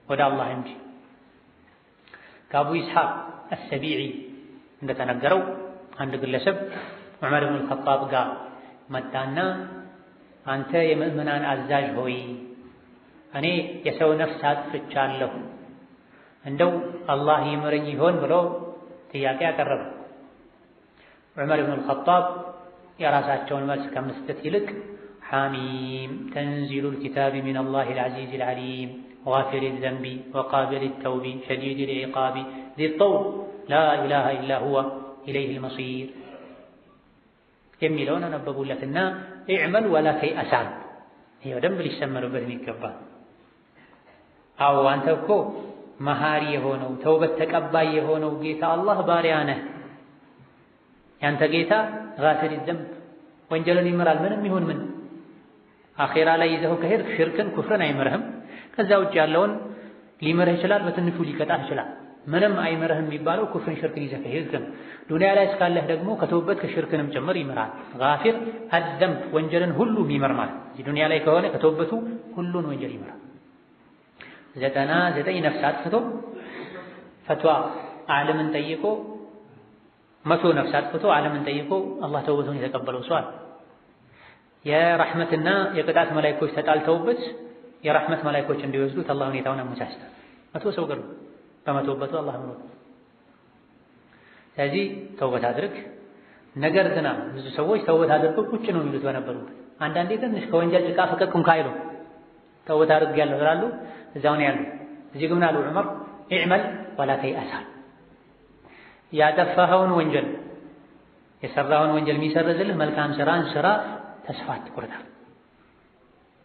Speaker 3: ወደ አላህ እንጂ። ከአቡ ኢስሐቅ አሰቢዒ እንደተነገረው አንድ ግለሰብ ዑመር ብን አልኸጣብ ጋር መጣና አንተ የምእመናን አዛዥ ሆይ እኔ የሰው ነፍስ አጥፍቻለሁ፣ እንደው አላህ ይምረኝ ይሆን ብሎ ጥያቄ ያቀረበ። ዑመር ብን አልኸጣብ የራሳቸውን መልስ ከመስጠት ይልቅ ሐሚም ተንዚሉል ኪታቢ ሚነላሂል ዐዚዚል ዐሊም ጋፊሪዝ ዘንቢ ወቃቢሊት ተውቢ ሸዲዲል ዒቃቢ ዚጠውል ላ ኢላሃ ኢላ ሁወ ኢለይሂል መሲር የሚለውን አነበቡለትና ኢዕመል ወላ ተይአስ። ይሄ በደንብ ሊሰመርበት የሚገባ። አዎ አንተ እኮ መሃሪ የሆነው ተውበት ተቀባይ የሆነው ጌታ አላህ ባሪያ ነህ። ያንተ ጌታ ጋፊር ዘንብ ወንጀልን ይምራል፣ ምንም ይሁን ምን። አኼራ ላይ ይዘው ከሄድክ ሽርክን ኩፍርን አይምርህም። ከዛ ውጭ ያለውን ሊምርህ ይችላል፣ በትንሹ ሊቀጣህ ይችላል። ምንም አይምርህም የሚባለው ኩፍርን ሽርክን ይዘህ ከሄድክ ነው። ዱንያ ላይ እስካለህ ደግሞ ከተውበት ከሽርክንም ጭምር ይምራል። ጋፊር አዘንብ ወንጀልን ሁሉ የሚምር ማለት እዚህ ዱንያ ላይ ከሆነ ከተውበቱ ሁሉን ወንጀል ይምራል። 99 ነፍስ አጥፍቶ ፈትዋ ዓለምን ጠይቆ 100 ነፍስ አጥፍቶ ዓለምን ጠይቆ አላህ ተውበቱን የተቀበለው ሰው አለ። የረሕመትና የቅጣት መላእክቶች ተጣልተውበት የረሕመት መላእክቶች እንዲወስዱት አላህ ሁኔታውን አመቻችቷል። 100 ሰው ገድሎ በመተውበቱ አላህ ምሮ። ስለዚህ ተውበት አድርግ። ነገር ግን ብዙ ሰዎች ተውበት አድርገው ቁጭ ነው የሚሉት በነበሩበት። አንዳንዴ ትንሽ ከወንጀል ጭቃ ፈቀቅም ካይሉ ተውበት አድርጌያለሁ ይላሉ፣ እዛው ነው ያሉ። እዚህ ግን አሉ ዑመር ኢዕመል ወላ ተይአስ፣ ያጠፋኸውን ወንጀል የሰራኸውን ወንጀል የሚሰርዝልህ መልካም ስራን ስራ፣ ተስፋ አትቁረጥ።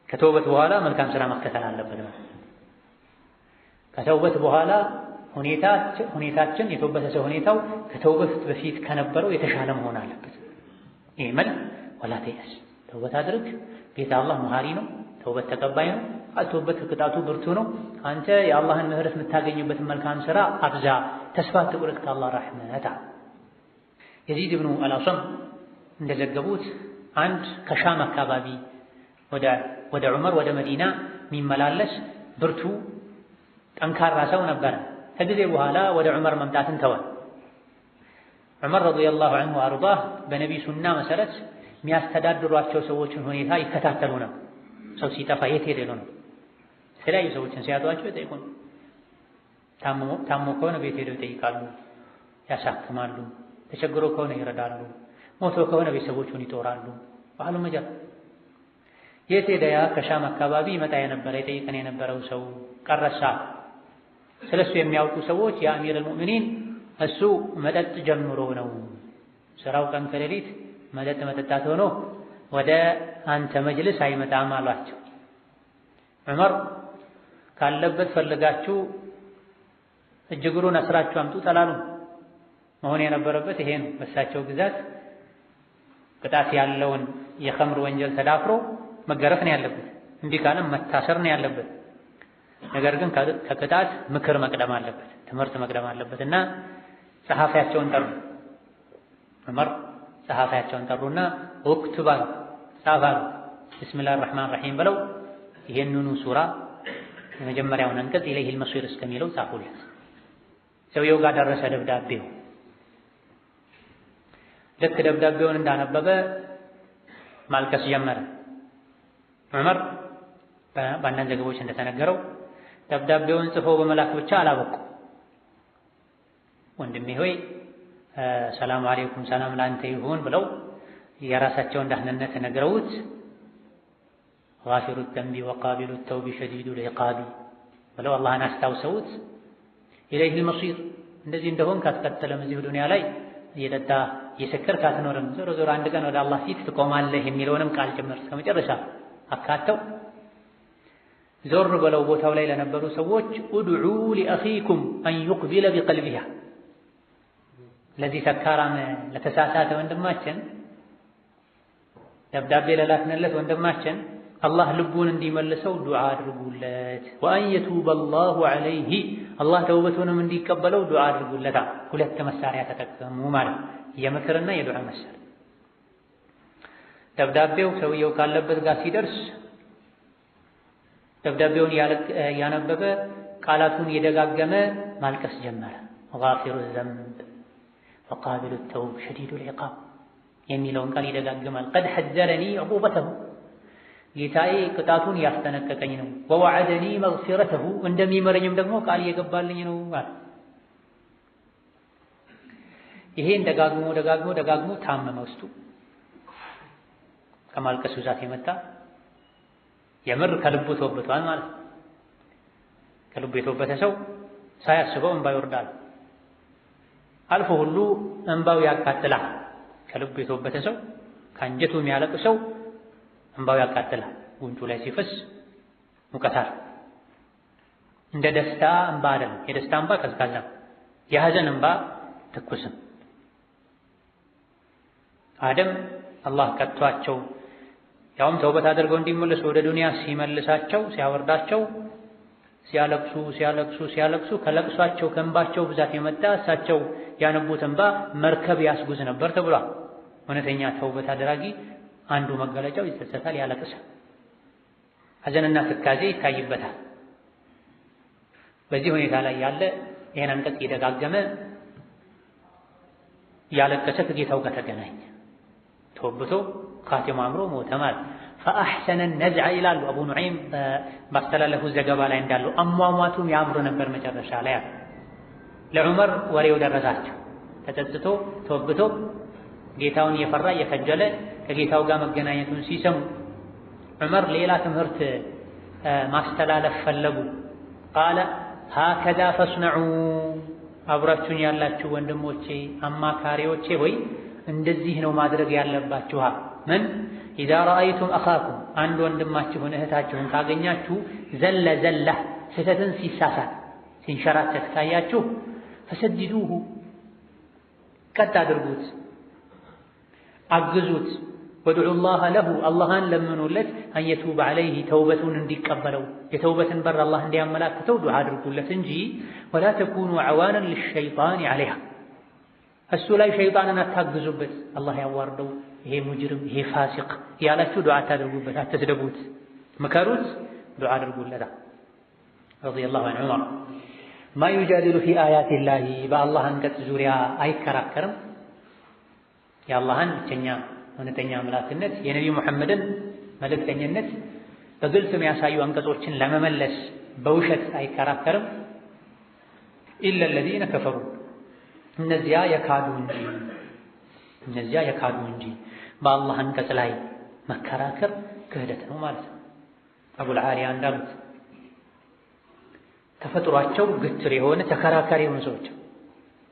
Speaker 3: ከተውበት በኋላ መልካም ስራ መከተል አለበት። ከተውበት በኋላ ሁኔታችን የተውበተ ሰው ሁኔታው ከተውበት በፊት ከነበረው የተሻለ መሆን አለበት። ኢዕመል ወላ ተይአስ፣ ተውበት አድርግ። ጌታ አላህ መሃሪ ነው፣ ተውበት ተቀባይ ነው። አልተውበት ቅጣቱ ብርቱ ነው። አንተ የአላህን ምህረት የምታገኝበትን መልካም ስራ አብዛ፣ ተስፋ አትቁረጥ ከአላህ ረሕመት። የዚድ ብኑ አልአስም እንደዘገቡት አንድ ከሻም አካባቢ ወደ ዑመር ወደ መዲና የሚመላለስ ብርቱ ጠንካራ ሰው ነበረ። ከጊዜ በኋላ ወደ ዑመር መምጣትን ተወ። ዑመር ረዲየላሁ ዐንሁ አርዳህ በነቢዩ ሱና መሰረት የሚያስተዳድሯቸው ሰዎችን ሁኔታ ይከታተሉ ነው። ሰው ሲጠፋ የት ሄደ ነው? የተለያዩ ሰዎችን ሲያጧቸው ይጠይቁን። ታሞ ከሆነ ቤት ሄደው ይጠይቃሉ፣ ያሳክማሉ። ተቸግሮ ከሆነ ይረዳሉ። ሞቶ ከሆነ ቤተሰቦቹን ይጦራሉ። ባህሉ መጀር የት ሄደ? ያ ከሻም አካባቢ ይመጣ የነበረ ይጠይቀን የነበረው ሰው ቀረሳ። ስለሱ የሚያውቁ ሰዎች የአሚር አልሙእሚኒን እሱ መጠጥ ጀምሮ ነው ስራው ቀን ከሌሊት መጠጥ መጠጣት ሆኖ ወደ አንተ መጅልስ አይመጣም አሏቸው። ዑመር ካለበት ፈልጋችሁ እጅግሩን አስራችሁ አምጡ ተላሉ። መሆን የነበረበት ይሄ ነው። በሳቸው ግዛት ቅጣት ያለውን የኸምር ወንጀል ተዳፍሮ መገረፍ ነው ያለበት። እንዲህ ካለም መታሰር ነው ያለበት። ነገር ግን ከቅጣት ምክር መቅደም አለበት፣ ትምህርት መቅደም አለበት እና ጸሐፊያቸውን ጠሩ። ዑመር ጸሐፊያቸውን ጠሩና ወክቱባ ጻፋሉ። ቢስሚላሂር ረህማኒር ረሂም ብለው ይሄንኑ ሱራ የመጀመሪያውን አንቀጽ ኢለይሂል መሲር እስከሚለው ጻፉለት። ሰውየው ጋር ደረሰ ደብዳቤው። ልክ ደብዳቤውን እንዳነበበ ማልቀስ ጀመረ። ዑመር በአንዳንድ ዘገቦች እንደተነገረው ደብዳቤውን ጽፎ በመላክ ብቻ አላበቁ። ወንድሜ ሆይ ሰላም አለይኩም ሰላም ላንተ ይሁን ብለው የራሳቸውን ደህንነት ነግረውት ጋፊሩ ዘንቢ ወቃቢሉ ተውቢ ሸዲዱል ዒቃቢ ብለው አላህን አስታውሰውት ኢለይሂል መሲር እንደዚህ እንደሆን ካስቀጠለም እዚሁ ዱንያ ላይ እየጠጣ እየሰከርክ አትኖርም፣ ዞሮ ዞሮ አንድ ቀን ወደ አላህ ፊት ትቆማለህ የሚለውንም ቃል ጭምር እስከ መጨረሻ አካተው ዞር ብለው ቦታው ላይ ለነበሩ ሰዎች ኡድዑ ሊአኺኩም አን ዩቅቢለ ቢቀልቢሃ፣ ለዚህ ሰካራም ለተሳሳተ ወንድማችን ደብዳቤ ለላክንለት ወንድማችን አላህ ልቡን እንዲመልሰው ዱዓ አድርጉለት። ወአን የቱበ አላሁ ዐለይሂ አላህ ተውበቱንም እንዲቀበለው ዱዓ አድርጉለታ። ሁለት መሳሪያ ተጠቀሙ ማለት የምክርና የዱዓ መሳሪያ። ደብዳቤው ሰውየው ካለበት ጋር ሲደርስ ደብዳቤውን ያነበበ ቃላቱን የደጋገመ ማልቀስ ጀመረ። ጋፊሩ ዘንብ ወቃቢሉ ተውብ ሸዲዱል ዒቃብ የሚለውን ቃል ይደጋግማል። ቀድ ሐዘረኒ ዑቁበተሁ ጌታዬ ቅጣቱን ያስጠነቀቀኝ ነው። ወወዐደኒ መግፊረተሁ እንደሚመረኝም ደግሞ ቃል እየገባልኝ ነው አለ። ይሄን ደጋግሞ ታመመ። ውስጡ ከማልቀስ ብዛት የመጣ የምር ከልቡ ተወብቷል ማለት ነው። ከልቡ የተወበተ ሰው ሳያስበው እንባ ይወርዳል። አልፎ ሁሉ እንባው ያቃጥላል። ከልቡ የተወበተ ሰው ከአንጀቱ የሚያለቅስ ሰው እንባው ያቃጥላል። ጉንጩ ላይ ሲፈስ ሙቀታል። እንደ ደስታ እንባ አይደለም። የደስታ እንባ ቀዝቃዛ፣ የሐዘን እንባ ትኩስም። አደም አላህ ቀጥቷቸው ያውም ተውበት አድርገው እንዲመለሱ ወደ ዱንያ ሲመልሳቸው ሲያወርዳቸው ሲያለቅሱ ከለቅሷቸው ከእንባቸው ብዛት የመጣ እሳቸው ያነቡት እንባ መርከብ ያስጉዝ ነበር ተብሏል። እውነተኛ ተውበት አድራጊ አንዱ መገለጫው ይጸጸታል፣ ያለቅሳል፣ ሐዘንና ትካዜ ይታይበታል። በዚህ ሁኔታ ላይ ያለ ይሄን አንቀጽ እየደጋገመ ያለቀሰ ከጌታው ጋር ተገናኘ። ተወብቶ ኻቲማ አምሮ ሞተ ማለት ፈአሕሰነ ነዝዐ ይላሉ አቡ ኑዐይም ባስተላለፉት ዘገባ ላይ እንዳለው አሟሟቱም ያምሮ ነበር መጨረሻ ላይ አለ። ለዑመር ወሬው ደረሳቸው። ተጸጽቶ ተወብቶ ጌታውን እየፈራ እየከጀለ ከጌታው ጋር መገናኘቱን ሲሰሙ ዑመር ሌላ ትምህርት ማስተላለፍ ፈለጉ። ቃለ ሃከዛ ፈስነዑ አብራችሁኝ ያላችሁ ወንድሞቼ አማካሪዎቼ ሆይ እንደዚህ ነው ማድረግ ያለባችሁ። ምን ኢዛ ረአይቱም አኻኩም አንድ ወንድማችሁን እህታችሁን ካገኛችሁ ዘለ ስህተትን ሲሳሳት ሲንሸራተት ካያችሁ ፈሰድዱሁ ቀጥ አድርጉት፣ አግዙት። ወድዑ ላህ ለሁ አላህን ለምኑለት፣ አንየቱብ ዐለይሂ ተውበቱን እንዲቀበለው የተውበትን በር አላህ እንዲያመላክተው ዱዓ አድርጉለት እንጂ ወላ ተኩኑ ዐዋነን ሊሸይጣን ዐለይሃ እሱ ላይ ሸይጣንን አታግዙበት፣ አላህ ያዋርደው፣ ይሄ ሙጅሪም ይሄ ፋሲቅ ያላችሁ ዱዓ አታድርጉበት፣ አትስደቡት፣ ምከሩት፣ ዱዓ አድርጉለታ። ረዲየላሁ ዐን ዑመር ማ ዩጃዲሉ ፊ አያቲላሂ በአላህ አንቀጽ ዙሪያ አይከራከርም። የአላህን ብቸኛ እውነተኛ አምላክነት የነቢዩ ሙሐመድን መልእክተኝነት በግልጽ የሚያሳዩ አንቀጾችን ለመመለስ በውሸት አይከራከርም። ኢለ ለዚነ ከፈሩ እነዚያ የካዱ እንጂ በአላህ አንቀጽ ላይ መከራከር ክህደት ነው ማለት ነው። አቡል ዓሊያ እንዳሉት ተፈጥሯቸው ግትር የሆነ ተከራካሪ የሆኑ ሰዎች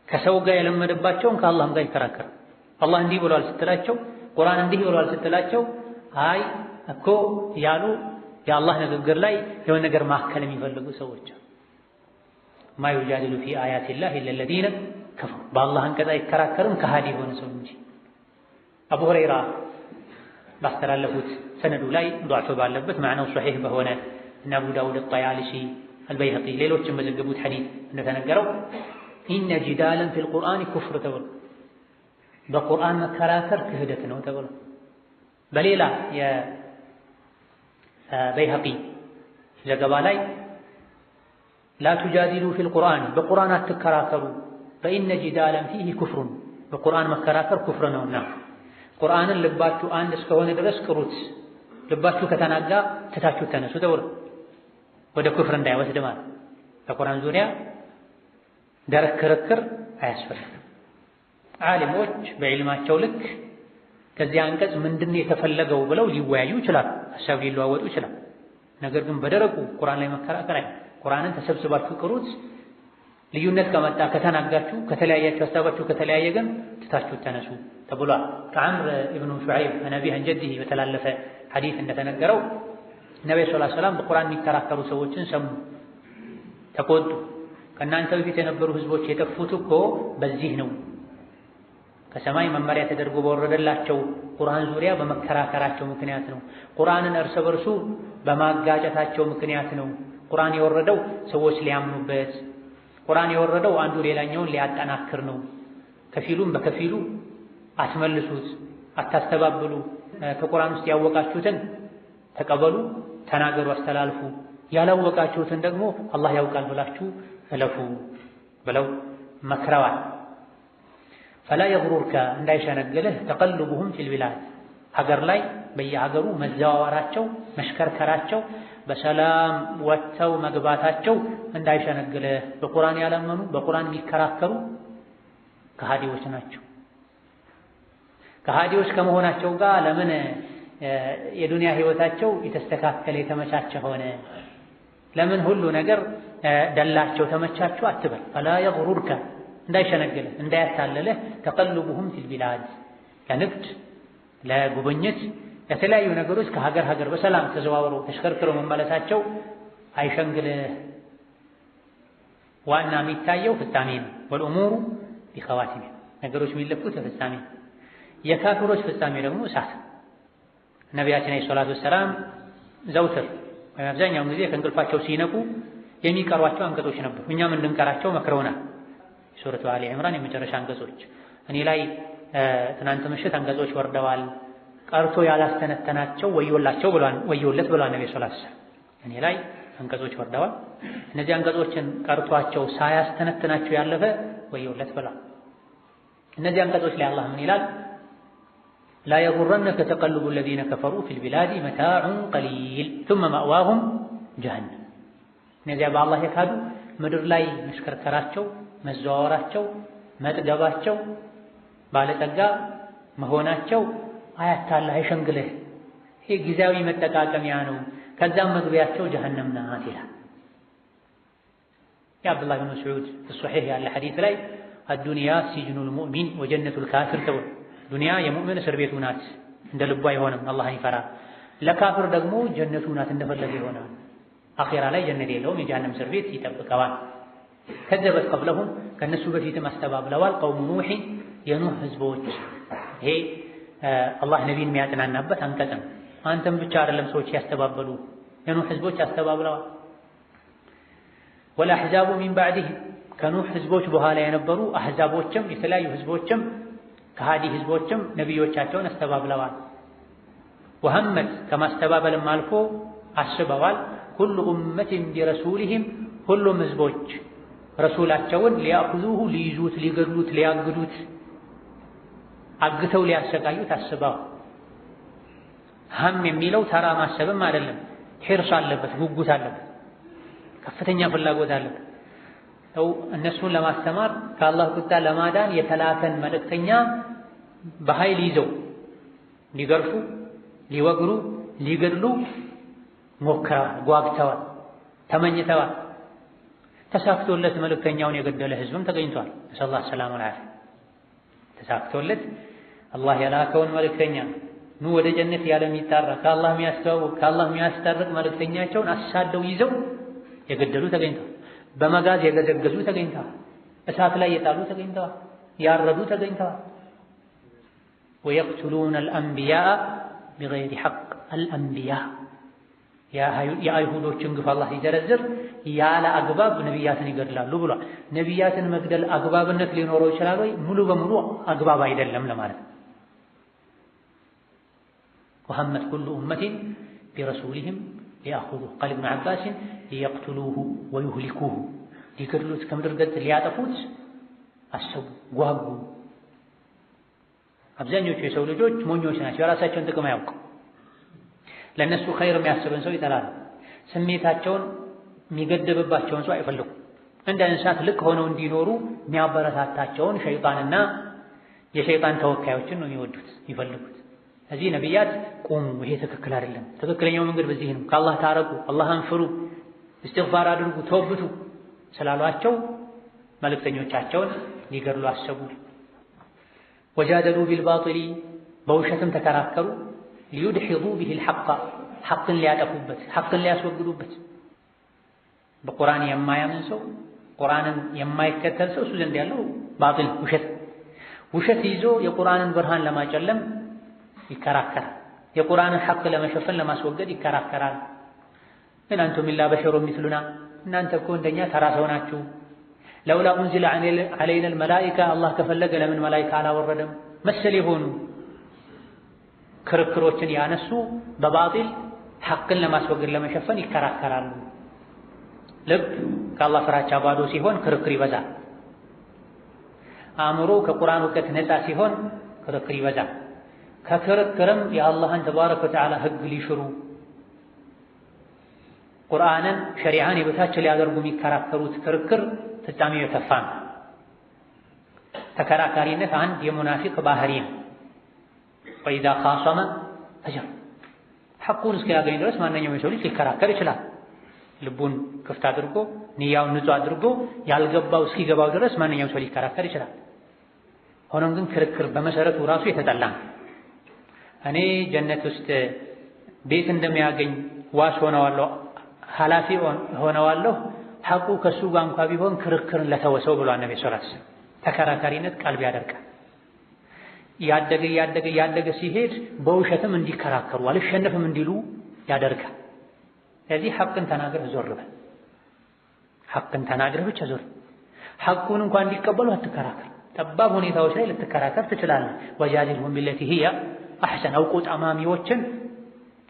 Speaker 3: ከሰው ጋር የለመደባቸውን ከአላህም ጋር ይከራከራል። አላህ እንዲህ ብሏል ስትላቸው፣ ቁርአን እንዲህ ብሏል ስትላቸው አይ እኮ ያሉ የአላህ ንግግር ላይ የሆነ ነገር ማከል የሚፈልጉ ሰዎች ማ ዩጃዲሉ ፊ አያቲላህ ኢለ ለዚነ ከፈሩ በአላህ አንቀጽ አይከራከርም ከሃዲ የሆነ ሰው እንጂ። አቡ ሁረይራ ባስተላለፉት ሰነዱ ላይ ضعፍ ባለበት ማዕናው ሶሒህ በሆነ እና አቡ ዳውድ አጣያሊሲ አልበይሀቂ ሌሎችም በዘገቡት ሐዲስ እንደተነገረው ኢነ ጂዳለን ፊል ቁርአን ኩፍር ተብሎ በቁርአን መከራከር ክህደት ነው ተብሎ በሌላ የበይሀቂ ዘገባ ላይ ላ ቱጃዲሉ ፊል ቁርአን በቁርአን አትከራከሩ ፈኢነ ጂዳለን ፊህ ኩፍሩን በቁርአን መከራከር ኩፍር ነውና ቁርአንን ልባችሁ አንድ እስከሆነ ድረስ ቅሩት፣ ልባችሁ ከተናጋ ትታችሁ ተነሱ ተብሎ ወደ ኩፍር እንዳይወስድ ማለት። በቁርአን ዙሪያ ደረቅ ክርክር አያስፈልግም። ዓሊሞች በዕልማቸው ልክ ከዚህ አንቀጽ ምንድነው የተፈለገው ብለው ሊወያዩ ይችላሉ፣ ሐሳብ ሊለዋወጡ ይችላሉ። ነገር ግን በደረቁ ቁርአን ላይ መከራከር አይ ቁርአንን ተሰብስባችሁ ቅሩት፣ ልዩነት ከመጣ ከተናጋችሁ ከተለያያችሁ ሐሳባችሁ ከተለያየ ግን ትታችሁ ተነሱ ተብሏል። ከዐምር ኢብኑ ሹዐይብ አነቢህ አንጀዲህ በተላለፈ ሐዲስ እንደተነገረው ነብዩ ሰለላሁ ዐለይሂ ወሰለም በቁርአን የሚከራከሩ ሰዎችን ሰሙ፣ ተቆጡ። ከእናንተ በፊት የነበሩ ህዝቦች የጠፉት እኮ በዚህ ነው፣ ከሰማይ መመሪያ ተደርጎ በወረደላቸው ቁርአን ዙሪያ በመከራከራቸው ምክንያት ነው። ቁርአንን እርስ በርሱ በማጋጨታቸው ምክንያት ነው። ቁርአን የወረደው ሰዎች ሊያምኑበት፣ ቁርአን የወረደው አንዱ ሌላኛውን ሊያጠናክር ነው። ከፊሉም በከፊሉ አትመልሱት፣ አታስተባብሉ፣ ከቁርአን ውስጥ ያወቃችሁትን ተቀበሉ፣ ተናገሩ፣ አስተላልፉ፣ ያላወቃችሁትን ደግሞ አላህ ያውቃል ብላችሁ እለፉ ብለው መክረዋል። ፈላ የግሩርከ እንዳይሸነግልህ ተቀልቡሁም ፊል ቢላድ ሀገር ላይ በየሀገሩ መዘዋወራቸው መሽከርከራቸው በሰላም ወጥተው መግባታቸው እንዳይሸነግልህ። በቁርአን ያላመኑ በቁርአን የሚከራከሩ ከሃዲዎች ናቸው። ከሃዲዎች ከመሆናቸው ጋር ለምን የዱንያ ህይወታቸው የተስተካከለ የተመቻቸ ሆነ? ለምን ሁሉ ነገር ደላቸው ተመቻቸው አትበል። ፈላ የግሩርከ እንዳይሸነግልህ እንዳያታለልህ ተቀልቡሁም ፊል ቢላድ ለንግድ ለጉብኝት ለተለያዩ ነገሮች ከሀገር ሀገር በሰላም ተዘዋውረው ተሽከርክረው መመለሳቸው አይሸንግልህ። ዋና የሚታየው ፍጻሜ ነው። ወልኡሙሩ ቢኸዋቲሚሃ ነገሮች የሚለኩት ፍጻሜ ነው። የካፊሮች ፍጻሜ ደግሞ እሳት። ነቢያችን አለይሂ ሰላቱ ወሰላም ዘውትር ወይም አብዛኛውን ጊዜ ከእንቅልፋቸው ሲነቁ የሚቀሯቸው አንቀጾች ነበሩ። እኛም እንድንቀራቸው መክረውናል። ሱረቱ አሊ ዒምራን የመጨረሻ አንቀጾች እኔ ላይ ትናንት ምሽት አንቀጾች ወርደዋል፣ ቀርቶ ያላስተነተናቸው ወዮላቸው ብሏል፣ ወዮለት ብሏል ነብዩ ሰለላሁ ዐለይሂ ወሰለም። እኔ ላይ አንቀጾች ወርደዋል፣ እነዚህ አንቀጾችን ቀርቷቸው ሳያስተነትናቸው ያለፈ ወዮለት ብሏል። እነዚህ አንቀጾች ላይ አላህ ምን ይላል? ላ የጉረነከ ተቀልቡ الذين كفروا في البلاد متاع قليل ثم مأواهم جهنم። እነዚያ በአላህ የካዱ ምድር ላይ መሽከርከራቸው መዘዋወራቸው መጥገባቸው ባለጠጋ መሆናቸው አያታልህ አይሸንግልህ። ይሄ ጊዜያዊ መጠቃቀሚያ ነው፣ ከዛም መግቢያቸው ጀሀነም ናት ይላል። የአብዱላህ ብን መስዑድ በሶሒህ ያለ ሐዲስ ላይ አዱንያ ሲጅኑል ሙእሚን ወጀነቱል ካፊር ተብሎ ዱንያ የሙእሚን እስር ቤቱ ናት፣ እንደ ልቡ አይሆንም፣ አላህን ይፈራል። ለካፍር ደግሞ ጀነቱ ናት፣ እንደፈለገ ይሆናል። አኺራ ላይ ጀነት የለውም፣ የጀሀነም እስር ቤት ይጠብቀዋል። ከዘበት ቀብለሁም ከነሱ በፊትም አስተባብለዋል። ቀውሙ ኑህ የኑህ ህዝቦች። ይሄ አላህ ነቢይን የሚያጽናናበት አንቀጽ ነው። አንተም ብቻ አይደለም ሰዎች ያስተባበሉ፣ የኑህ ህዝቦች አስተባብለዋል። ወልአሕዛቡ ሚን ባዕዲህ ከኑህ ህዝቦች በኋላ የነበሩ አሕዛቦችም የተለያዩ ህዝቦችም ከሃዲ ህዝቦችም ነቢዮቻቸውን አስተባብለዋል። ወሀመት ከማስተባበልም አልፎ አስበዋል። ኩሉ ኡመቲን ቢረሱሊሂም ሁሉም ህዝቦች ረሱላቸውን ሊያኹዙሁ ሊይዙት ሊገድሉት ሊያግዱት አግተው ሊያሰቃዩት አስበዋል። ሀም የሚለው ተራ ማሰብም አይደለም፣ ሒርስ አለበት፣ ጉጉት አለበት፣ ከፍተኛ ፍላጎት አለበት። ሰው እነሱን ለማስተማር ከአላህ ቁጣ ለማዳን የተላከን መልእክተኛ በኃይል ይዘው ሊገርፉ ሊወግሩ ሊገድሉ ሞክረዋል፣ ጓግተዋል፣ ተመኝተዋል። ተሳክቶለት መልእክተኛውን የገደለ ህዝብም ተገኝቷል። ነስአሉላህ ሰላም ወልዓፊያ። ተሳክቶለት አላህ የላከውን መልእክተኛ ኑ ወደ ጀነት ያለ የሚጣራ ከአላህ የሚያስተዋውቅ ከአላህ የሚያስታርቅ መልእክተኛቸውን አሳደው ይዘው የገደሉ ተገኝተዋል። በመጋዝ የገዘገዙ ተገኝተዋል። እሳት ላይ የጣሉ ተገኝተዋል። ያረዱ ተገኝተዋል። ወየቅቱሉነ አልአንቢያአ ቢገይሪ ሐቅ አልአንቢያ የአይሁዶችን ግፍ አላህ ሲዘረዝር ያለ አግባብ ነቢያትን ይገድላሉ ብሏል። ነቢያትን መግደል አግባብነት ሊኖረው ይችላል ወይ? ሙሉ በሙሉ አግባብ አይደለም ለማለት ነው። ወሀመት ኩሉ ኡመቲን ቢረሱሊሂም ሊያኹዙሁ ቃል ኢብኑ ዐባስን ሊየቅቱሉሁ ወዩህሊኩሁ ሊገድሉት ከምድር ገጽ ሊያጠፉት አሰቡ፣ ጓጉ። አብዛኞቹ የሰው ልጆች ሞኞች ናቸው፣ የራሳቸውን ጥቅም አያውቁ። ለእነሱ ኸይር የሚያስብን ሰው ይጠላሉ። ስሜታቸውን የሚገድብባቸውን ሰው አይፈልጉም። እንደ እንስሳት ልክ ሆነው እንዲኖሩ የሚያበረታታቸውን ሸይጣንና የሸይጣን ተወካዮችን ነው የሚወዱት የሚፈልጉት። እዚህ ነቢያት ቁሙ፣ ይሄ ትክክል አይደለም፣ ትክክለኛው መንገድ በዚህ ነው፣ ከአላህ ታረቁ፣ አላህን ፍሩ፣ እስትግፋር አድርጉ፣ ተወብቱ ስላሏቸው መልእክተኞቻቸውን ሊገድሉ አሰቡ። ወጃደሉ ቢልባጢሊ በውሸትም ተከራከሩ። ሊዩድሒዱ ቢሂል ሐቅ ሐቅን ሊያጠፉበት ሐቅን ሊያስወግዱበት። በቁርአን የማያምን ሰው ቁርአንን የማይከተል ሰው እሱ ዘንድ ያለው ባጢል ውሸት። ውሸት ይዞ የቁርአንን ብርሃን ለማጨለም ይከራከራል። የቁርአንን ሐቅ ለመሸፈን ለማስወገድ ይከራከራል። ግን አንቱም ኢላ በሸሩ ሚስሉና እናንተ እኮ እንደኛ ተራ ሰው ናችሁ። ለውላ ኡንዚለ ዐለይና አልመላኢካ አላህ ከፈለገ ለምን መላኢካ አላወረደም መሰል የሆኑ ክርክሮችን ያነሱ በባጢል ሐቅን ለማስወገድ ለመሸፈን ይከራከራሉ። ልብ ከአላህ ፍራቻ ባዶ ሲሆን ክርክር ይበዛል። አእምሮ ከቁርአን እውቀት ነፃ ሲሆን ክርክር ይበዛል። ከክርክርም የአላህን ተባረከ ወተዓላ ህግ ሊሽሩ ቁርአንን ሸሪዓን የበታች ሊያደርጉ የሚከራከሩት ክርክር ፍጻሜው የከፋ ነው። ተከራካሪነት አንድ የሙናፊቅ ባህሪ ነው። ወኢዛ ኻሰመ ፈጀር ሐቁን እስኪያገኝ ድረስ ማንኛውም የሰው ልጅ ሊከራከር ይችላል። ልቡን ክፍት አድርጎ ንያውን ንጹህ አድርጎ ያልገባው እስኪገባው ድረስ ማንኛውም ሰው ሊከራከር ይችላል። ሆኖም ግን ክርክር በመሰረቱ ራሱ የተጠላ ነው። እኔ ጀነት ውስጥ ቤት እንደሚያገኝ ዋስ ሆነዋለሁ፣ ኃላፊ ሆነዋለሁ፣ ሐቁ ከሱ ጋር እንኳ ቢሆን ክርክርን ለተወሰው ብሏል ነብዩ ሰለላሁ ዐለይሂ ወሰለም። ተከራካሪነት ቀልብ ያደርቃል። ያደገ ሲሄድ በውሸትም እንዲከራከሩ አልሸነፍም እንዲሉ ያደርጋል። ስለዚህ ሐቅን ተናግረህ ዞር በል። ሐቅን ተናግረህ ብቻ ዞር። ሐቁን እንኳን እንዲቀበሉ አትከራከር። ጠባብ ሁኔታዎች ላይ ልትከራከር ትችላለህ። ወጃዲልሁም ቢለቲ ሂያ አሕሰን አውቆ ጠማሚዎችን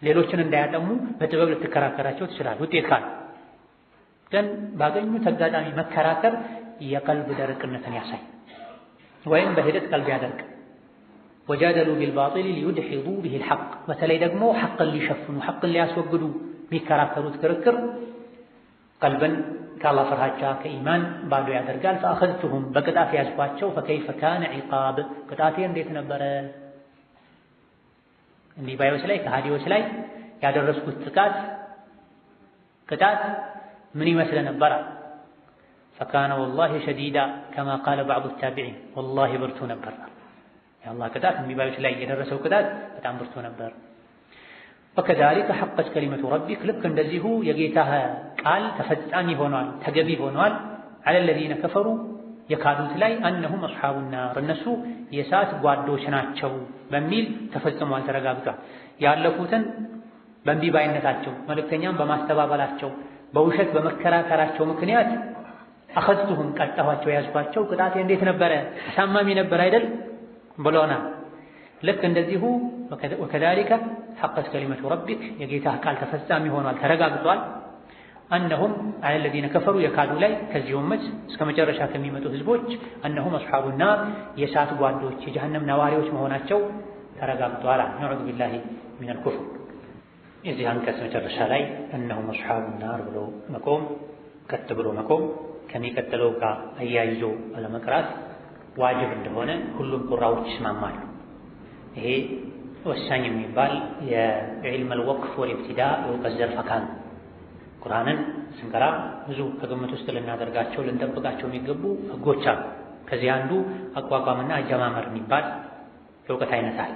Speaker 3: ሌሎችን እንዳያጠሙ በጥበብ ልትከራከራቸው ትችላለህ። ውጤት ካለ ግን ባገኙት አጋጣሚ መከራከር የቀልብ ደረቅነትን ያሳይ ወይም በሂደት ቀልብ ያደርቅ። ወጃደሉ ቢልባጢል ሊዩድሒዱ ቢሂል ሐቅ በተለይ ደግሞ ሐቅን ሊሸፍኑ ሐቅን ሊያስወግዱ የሚከራከሩት ክርክር ቀልብን ከአላህ ፍርሃቻ ከኢማን ባዶ ያደርጋል። ፈአኸዝቱሁም በቅጣት ያዝኳቸው ፈከይፈ ካነ ዒቃብ ቅጣቴ እንዴት ነበረ? እንዲህ ባዮች ላይ ከሃዲዎች ላይ ያደረስኩት ቅጣት ምን ይመስል ነበር? ፈካነ ወላሂ ሸዲዳ ከማ ቃለ ባዕዱ ታቢዒን ወላሂ ብርቱ ነበር። የአላህ ቅጣት እንዲህ ባዮች ላይ የደረሰው ቅጣት በጣም ብርቱ ነበር። ወከዛሊከ ሐቀት ከሊመቱ ረቢክ ልክ እንደዚሁ የጌታህ ቃል ተፈጻሚ ሆኗል፣ ተገቢ ሆኗል። ዐለ ለዚነ ከፈሩ የካዱት ላይ አነሁም አስሓቡ ናር እነሱ የእሳት ጓዶች ናቸው በሚል ተፈጽሟል፣ ተረጋግጧል። ያለፉትን በእምቢ ባይነታቸው መልእክተኛም በማስተባበላቸው በውሸት በመከራከራቸው ምክንያት አኸዝቱሁም ቀጣኋቸው፣ ያዝኳቸው። ቅጣቴ እንዴት ነበረ? አሳማሚ ነበር አይደል ብሎናል። ልክ እንደዚሁ ወከዛሊከ ሐቀት ከሊመቱ ረቢክ የጌታህ ቃል ተፈጻሚ ሆኗል፣ ተረጋግጧል። አነሁም ዐለ ለዚነ ከፈሩ የካዱ ላይ ከዚህ ኡመት እስከ መጨረሻ ከሚመጡ ህዝቦች አነሁም አስሓቡ ናር የእሳት ጓዶች የጀሃነም ነዋሪዎች መሆናቸው ተረጋግጧል። ነዑዙ ቢላሂ ሚነል ኩፍር። የዚህ አንቀጽ መጨረሻ ላይ እነሁም አስሓቡ ናር ብሎ መቆም ቀጥ ብሎ መቆም ከሚቀጥለው ጋር አያይዞ አለመቅራት ዋጅብ እንደሆነ ሁሉም ቁራዎች ይስማማሉ። ይሄ ወሳኝ የሚባል የዒልመል ወቅፍ ወልኢብቲዳ የእውቀት ዘርፍ አካል ነው። ቁርአንን ስንቀራ ብዙ ከግምት ውስጥ ልናደርጋቸው ልንጠብቃቸው የሚገቡ ህጎች አሉ። ከዚህ አንዱ አቋቋምና አጀማመር የሚባል የእውቀት አይነት አለ።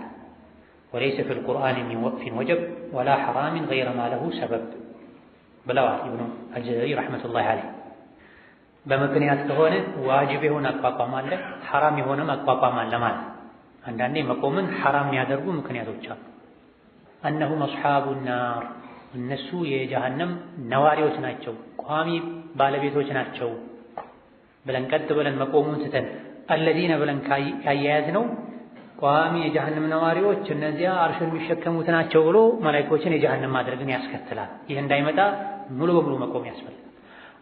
Speaker 3: ወለይሰ ፊል ቁርአን ሚን ወቅፊን ወጀብ ወላ ሐራሚን ገይረ ማ ለሁ ሰበብ ብለዋል ኢብኑ አልጀዘሪ ረሕመቱላሂ ዐለይህ። በምክንያት ከሆነ ዋጅብ የሆነ አቋቋም አለ፣ ሐራም የሆነም አቋቋም አለ ማለት። አንዳንዴ መቆምን ሐራም የሚያደርጉ ምክንያቶች አሉ። እነሁም አስሓቡ ናር እነሱ የጀሃነም ነዋሪዎች ናቸው፣ ቋሚ ባለቤቶች ናቸው ብለን ቀጥ ብለን መቆሙን ስተን አለዚነ ብለን ካያያዝ ነው ቋሚ የጀሃነም ነዋሪዎች እነዚያ አርሽን የሚሸከሙት ናቸው ብሎ መላኢኮችን የጀሃነም ማድረግን ያስከትላል። ይህ እንዳይመጣ ሙሉ በሙሉ መቆም ያስፈልጋል።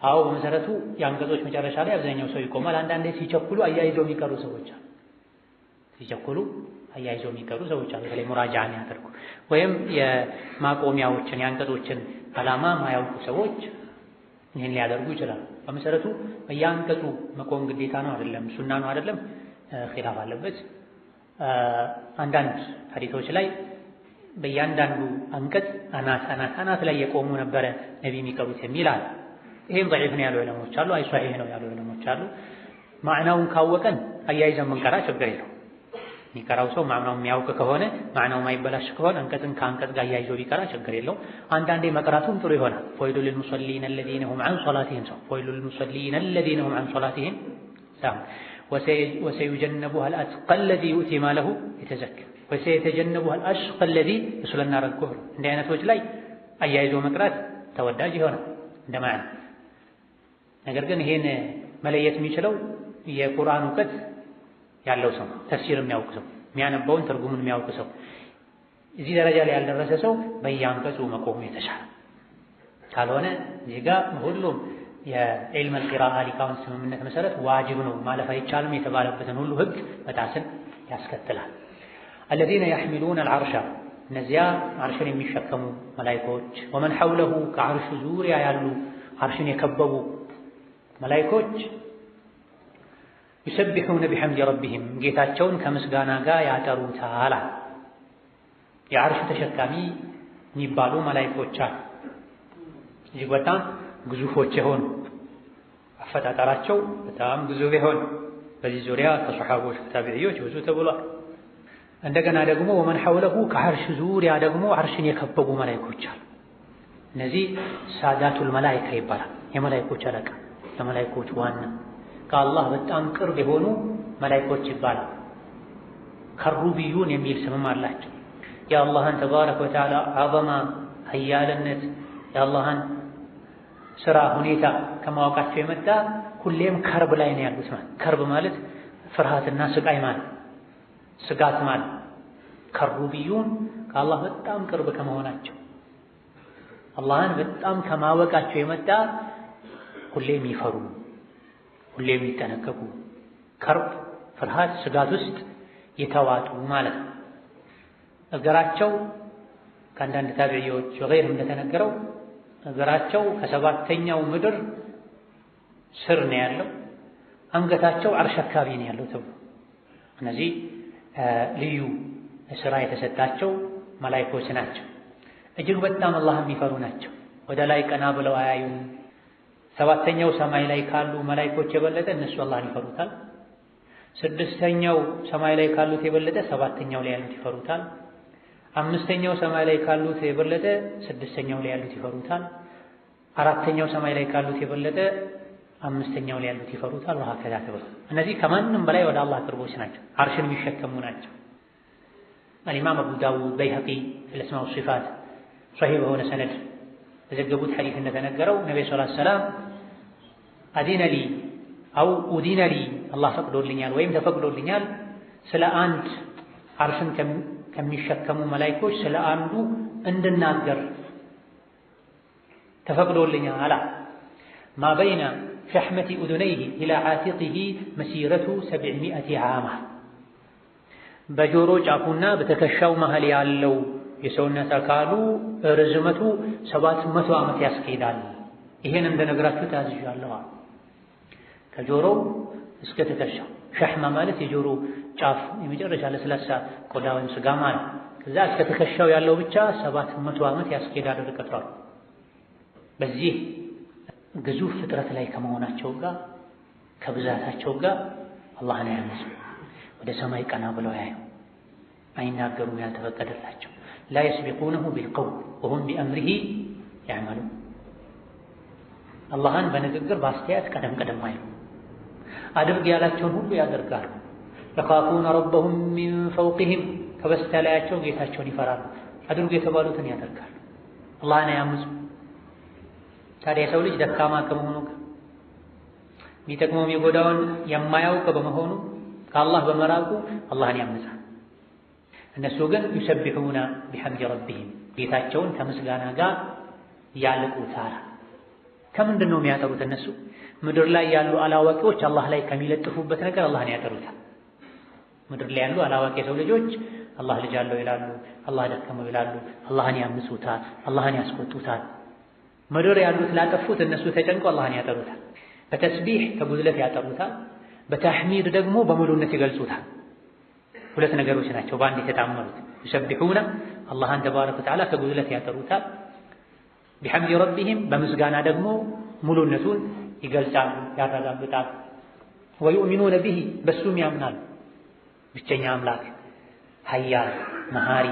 Speaker 3: አዎ በመሰረቱ የአንቀጾች መጨረሻ ላይ አብዛኛው ሰው ይቆማል። አንዳንዴ ሲቸኩሉ አያይዘው የሚቀሩ ሰዎች አሉ። በተለይ ሙራጃን ያደርጉ ወይም የማቆሚያዎችን የአንቀጾችን ዓላማ ማያውቁ ሰዎች ይህን ሊያደርጉ ይችላሉ። በመሰረቱ በየአንቀጹ መቆም ግዴታ ነው አይደለም፣ ሱና ነው አይደለም፣ ኺላፍ አለበት። አንዳንድ ሐዲሶች ላይ በእያንዳንዱ አንቀጽ አናት ላይ የቆሙ ነበረ ነቢ የሚቀሩት የሚል አለ። ይሄም ضعيف ነው ያሉ ዑለሞች አሉ፣ አይ ሷሂህ ነው ያሉ ዑለሞች አሉ። ማዕናውን ካወቀን አያይዘን መንቀራ ችግር የለው። የሚቀራው ሰው ማዕናውን የሚያውቅ ከሆነ ማዕናው ማይበላሽ ከሆነ አንቀጽን ከአንቀጽ ጋር አያይዞ ቢቀራ ችግር የለው። አንዳንዴ መቅራቱም ጥሩ ይሆናል። ፈወይሉ ሊልሙሰሊነ አለዚነ ሁም ዐን ሶላቲሂም وسيجنبها الأتقى الذي يؤتي ماله يتزكى وسيتجنبها الأشقى الذي يصلى النار الكبرى እንዲህ አይነቶች ላይ አያይዞ መቅራት ተወዳጅ ይሆናል እንደማን ነገር ግን ይሄን መለየት የሚችለው የቁርአን ዕውቀት ያለው ሰው ተፍሲር የሚያውቅ ሰው የሚያነባውን ትርጉሙን የሚያውቅ ሰው እዚህ ደረጃ ላይ ያልደረሰ ሰው በየአንቀጹ መቆም የተሻለ ካልሆነ እዚህ ጋር ሁሉም የዕልም القراءة ሊቃውንት ስምምነት መሰረት ዋጅብ ነው ማለፍ አይቻልም የተባለበትን ሁሉ ህግ መጣስን ያስከትላል الذين يحملون العرش እነዚያ አርሽን የሚሸከሙ መላእክቶች ومن حوله ከአርሹ ዙሪያ ያሉ አርሽን የከበቡ መላእክቶች يسبحون بحمد ربهم ጌታቸውን ከምስጋና ጋር ያጠሩታል የአርሽ ተሸካሚ የሚባሉ መላእክቶች አሉ እጅግ በጣም ግዙፎች የሆኑ አፈጣጠራቸው በጣም ግዙፍ የሆኑ በዚህ ዙሪያ ከሱሐቦች ከታቢዒዎች ብዙ ተብሏል እንደገና ደግሞ ومن حوله ከአርሽ ዙሪያ ደግሞ አርሽን የከበቡ መላእክቶች አሉ እነዚህ ሳዳቱል መላእክት ይባላል የመላእክቶች አለቃ የመላእክቶች ዋና ከአላህ በጣም ቅርብ የሆኑ መላእክቶች ይባላል ከሩቢዩን የሚል ስምም አላቸው የአላህን ተባረከ ወተዓላ አዘማ ኃያልነት የአላህን ስራ ሁኔታ ከማወቃቸው የመጣ ሁሌም ከርብ ላይ ነው ያሉት ማለት ከርብ ማለት ፍርሃትና ስቃይ ማለት ስጋት ማለት ከሩቢዩን ከአላህ በጣም ቅርብ ከመሆናቸው አላህን በጣም ከማወቃቸው የመጣ ሁሌም ይፈሩ ሁሌም ይጠነቀቁ ከርብ ፍርሃት ስጋት ውስጥ የተዋጡ ማለት ነው እግራቸው ከአንዳንድ ታቢዒዎች ወገይርም እንደተነገረው እግራቸው ከሰባተኛው ምድር ስር ነው ያለው አንገታቸው አርሽ አካባቢ ነው ያለው ተብሎ እነዚህ ልዩ ስራ የተሰጣቸው መላእክቶች ናቸው እጅግ በጣም አላህ የሚፈሩ ናቸው ወደ ላይ ቀና ብለው አያዩም ሰባተኛው ሰማይ ላይ ካሉ መላእክቶች የበለጠ እነሱ አላህን ይፈሩታል ስድስተኛው ሰማይ ላይ ካሉት የበለጠ ሰባተኛው ላይ ያሉት ይፈሩታል አምስተኛው ሰማይ ላይ ካሉት የበለጠ ስድስተኛው ላይ ያሉት ይፈሩታል አራተኛው ሰማይ ላይ ካሉት የበለጠ አምስተኛው ላይ ያሉት ይፈሩታል ወሀከዛ ተብሎ እነዚህ ከማንም በላይ ወደ አላህ ቅርቦች ናቸው አርሽን የሚሸከሙ ናቸው الإمام أبو داود بيهقي في الأسماء والصفات صحيح هو سند تزجبوت حديث إن تنقروا النبي صلى الله عليه وسلم أدين لي أو أدين لي الله فقدوا لنيال ويم تفقدوا لنيال سلا أنت عرشن كم يشكموا ملايكوش سلا أندو عند الناقر تفقدوا لنيال على ما بين شحمة أذنيه إلى عاتقه مسيرة 700 عامة በጆሮ ጫፉና በተከሻው መሃል ያለው የሰውነት አካሉ ርዝመቱ 700 ዓመት ያስኬዳል ይሄን እንደነግራችሁ ታዝዣለሁ ከጆሮ እስከ ተከሻው ሸህማ ማለት የጆሮ ጫፍ የመጨረሻ ለስላሳ ቆዳ ወይም ስጋ ማለት ከዛ እስከ ተከሻው ያለው ብቻ 700 ዓመት ያስኬዳል ርቀቱ በዚህ ግዙፍ ፍጥረት ላይ ከመሆናቸው ጋር ከብዛታቸው ጋር አላህን ያመሱ ወደ ሰማይ ቀና ብለው ያዩ አይናገሩም ያልተፈቀደላቸው لا يسبقونه بالقول وهم بأمره يعملون አላህን በንግግር ባስተያየት ቀደም አይሉ አድርግ ያላቸውን ሁሉ ያደርጋሉ يخافون ربهم من فوقهم ከበስተላያቸው ጌታቸውን ይፈራሉ አድርጉ የተባሉትን ያደርጋሉ አላህን ያመሱ ታዲያ የሰው ልጅ ደካማ ከመሆኑ የሚጠቅመው የሚጎዳውን የማያውቅ በመሆኑ ከአላህ በመራቁ አላህን ያመጻል እነሱ ግን ይሰብሑና ቢሐምድ ረቢሂም ጌታቸውን ከምስጋና ጋር ያልቁታል ከምንድን ነው የሚያጠሩት እነሱ ምድር ላይ ያሉ አላዋቂዎች አላህ ላይ ከሚለጥፉበት ነገር አላህን ያጠሩታል ምድር ላይ ያሉ አላዋቂ ሰው ልጆች አላህ ልጅ አለው ይላሉ አላህ ደከመው ይላሉ አላህን ያምሱታል አላህን ያስቆጡታል ምድር ያሉት ላጠፉት እነሱ ተጨንቀው አላህን ያጠሩታል በተስቢህ ከጉድለት ያጠሩታል በተሕሚድ ደግሞ በሙሉነት ይገልጹታል ሁለት ነገሮች ናቸው በአንድ የተጣመሩት ይሰብሑና አላህን ተባረከ ወተዓላ ከጉድለት ያጠሩታል ቢሐምድ ረቢሂም በምስጋና ደግሞ ሙሉነቱን ይገልጻሉ ያረጋግጣሉ ወዩእሚኑነ ቢሂ በሱም ያምናሉ ብቸኛ አምላክ ኃያል መሃሪ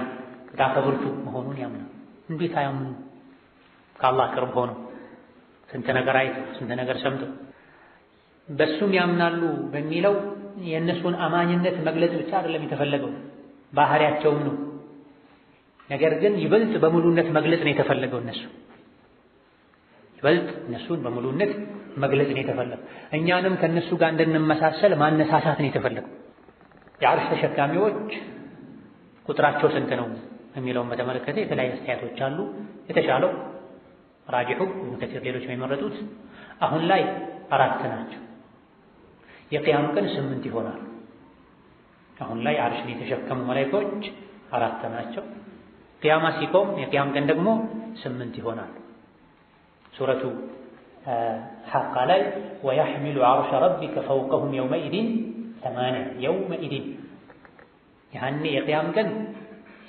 Speaker 3: ቅጣተ ብርቱ መሆኑን ያምናሉ እንዴት አያምኑ ከአላህ ቅርብ ሆኖ ስንት ነገር አይተው ስንት ነገር ሰምተው በሱም ያምናሉ በሚለው የእነሱን አማኝነት መግለጽ ብቻ አይደለም የተፈለገው ባህሪያቸውም ነው። ነገር ግን ይበልጥ በሙሉነት መግለጽ ነው የተፈለገው። እነሱን በሙሉነት መግለጽ ነው የተፈለገው። እኛንም ከነሱ ጋር እንድንመሳሰል ማነሳሳት ነው የተፈለገው። የዓርሽ ተሸካሚዎች ቁጥራቸው ስንት ነው የሚለውን በተመለከተ የተለያዩ አስተያየቶች አሉ። የተሻለው ራጂሑ ኢብኑ ከሲር ሌሎች የሚመረጡት አሁን ላይ 4 ናቸው። የቂያም ቀን 8 ይሆናሉ። አሁን ላይ ዓርሽን የተሸከሙ መላእክቶች 4 ናቸው። ቂያማ ሲቆም የቂያም ቀን ደግሞ 8 ይሆናሉ። ሱረቱ ሐቃ ላይ ወየሕሚሉ ዓርሸ ረቢከ ፈውቀሁም የውመኢዚን 8 የውመኢዚን ያኔ የቂያም ቀን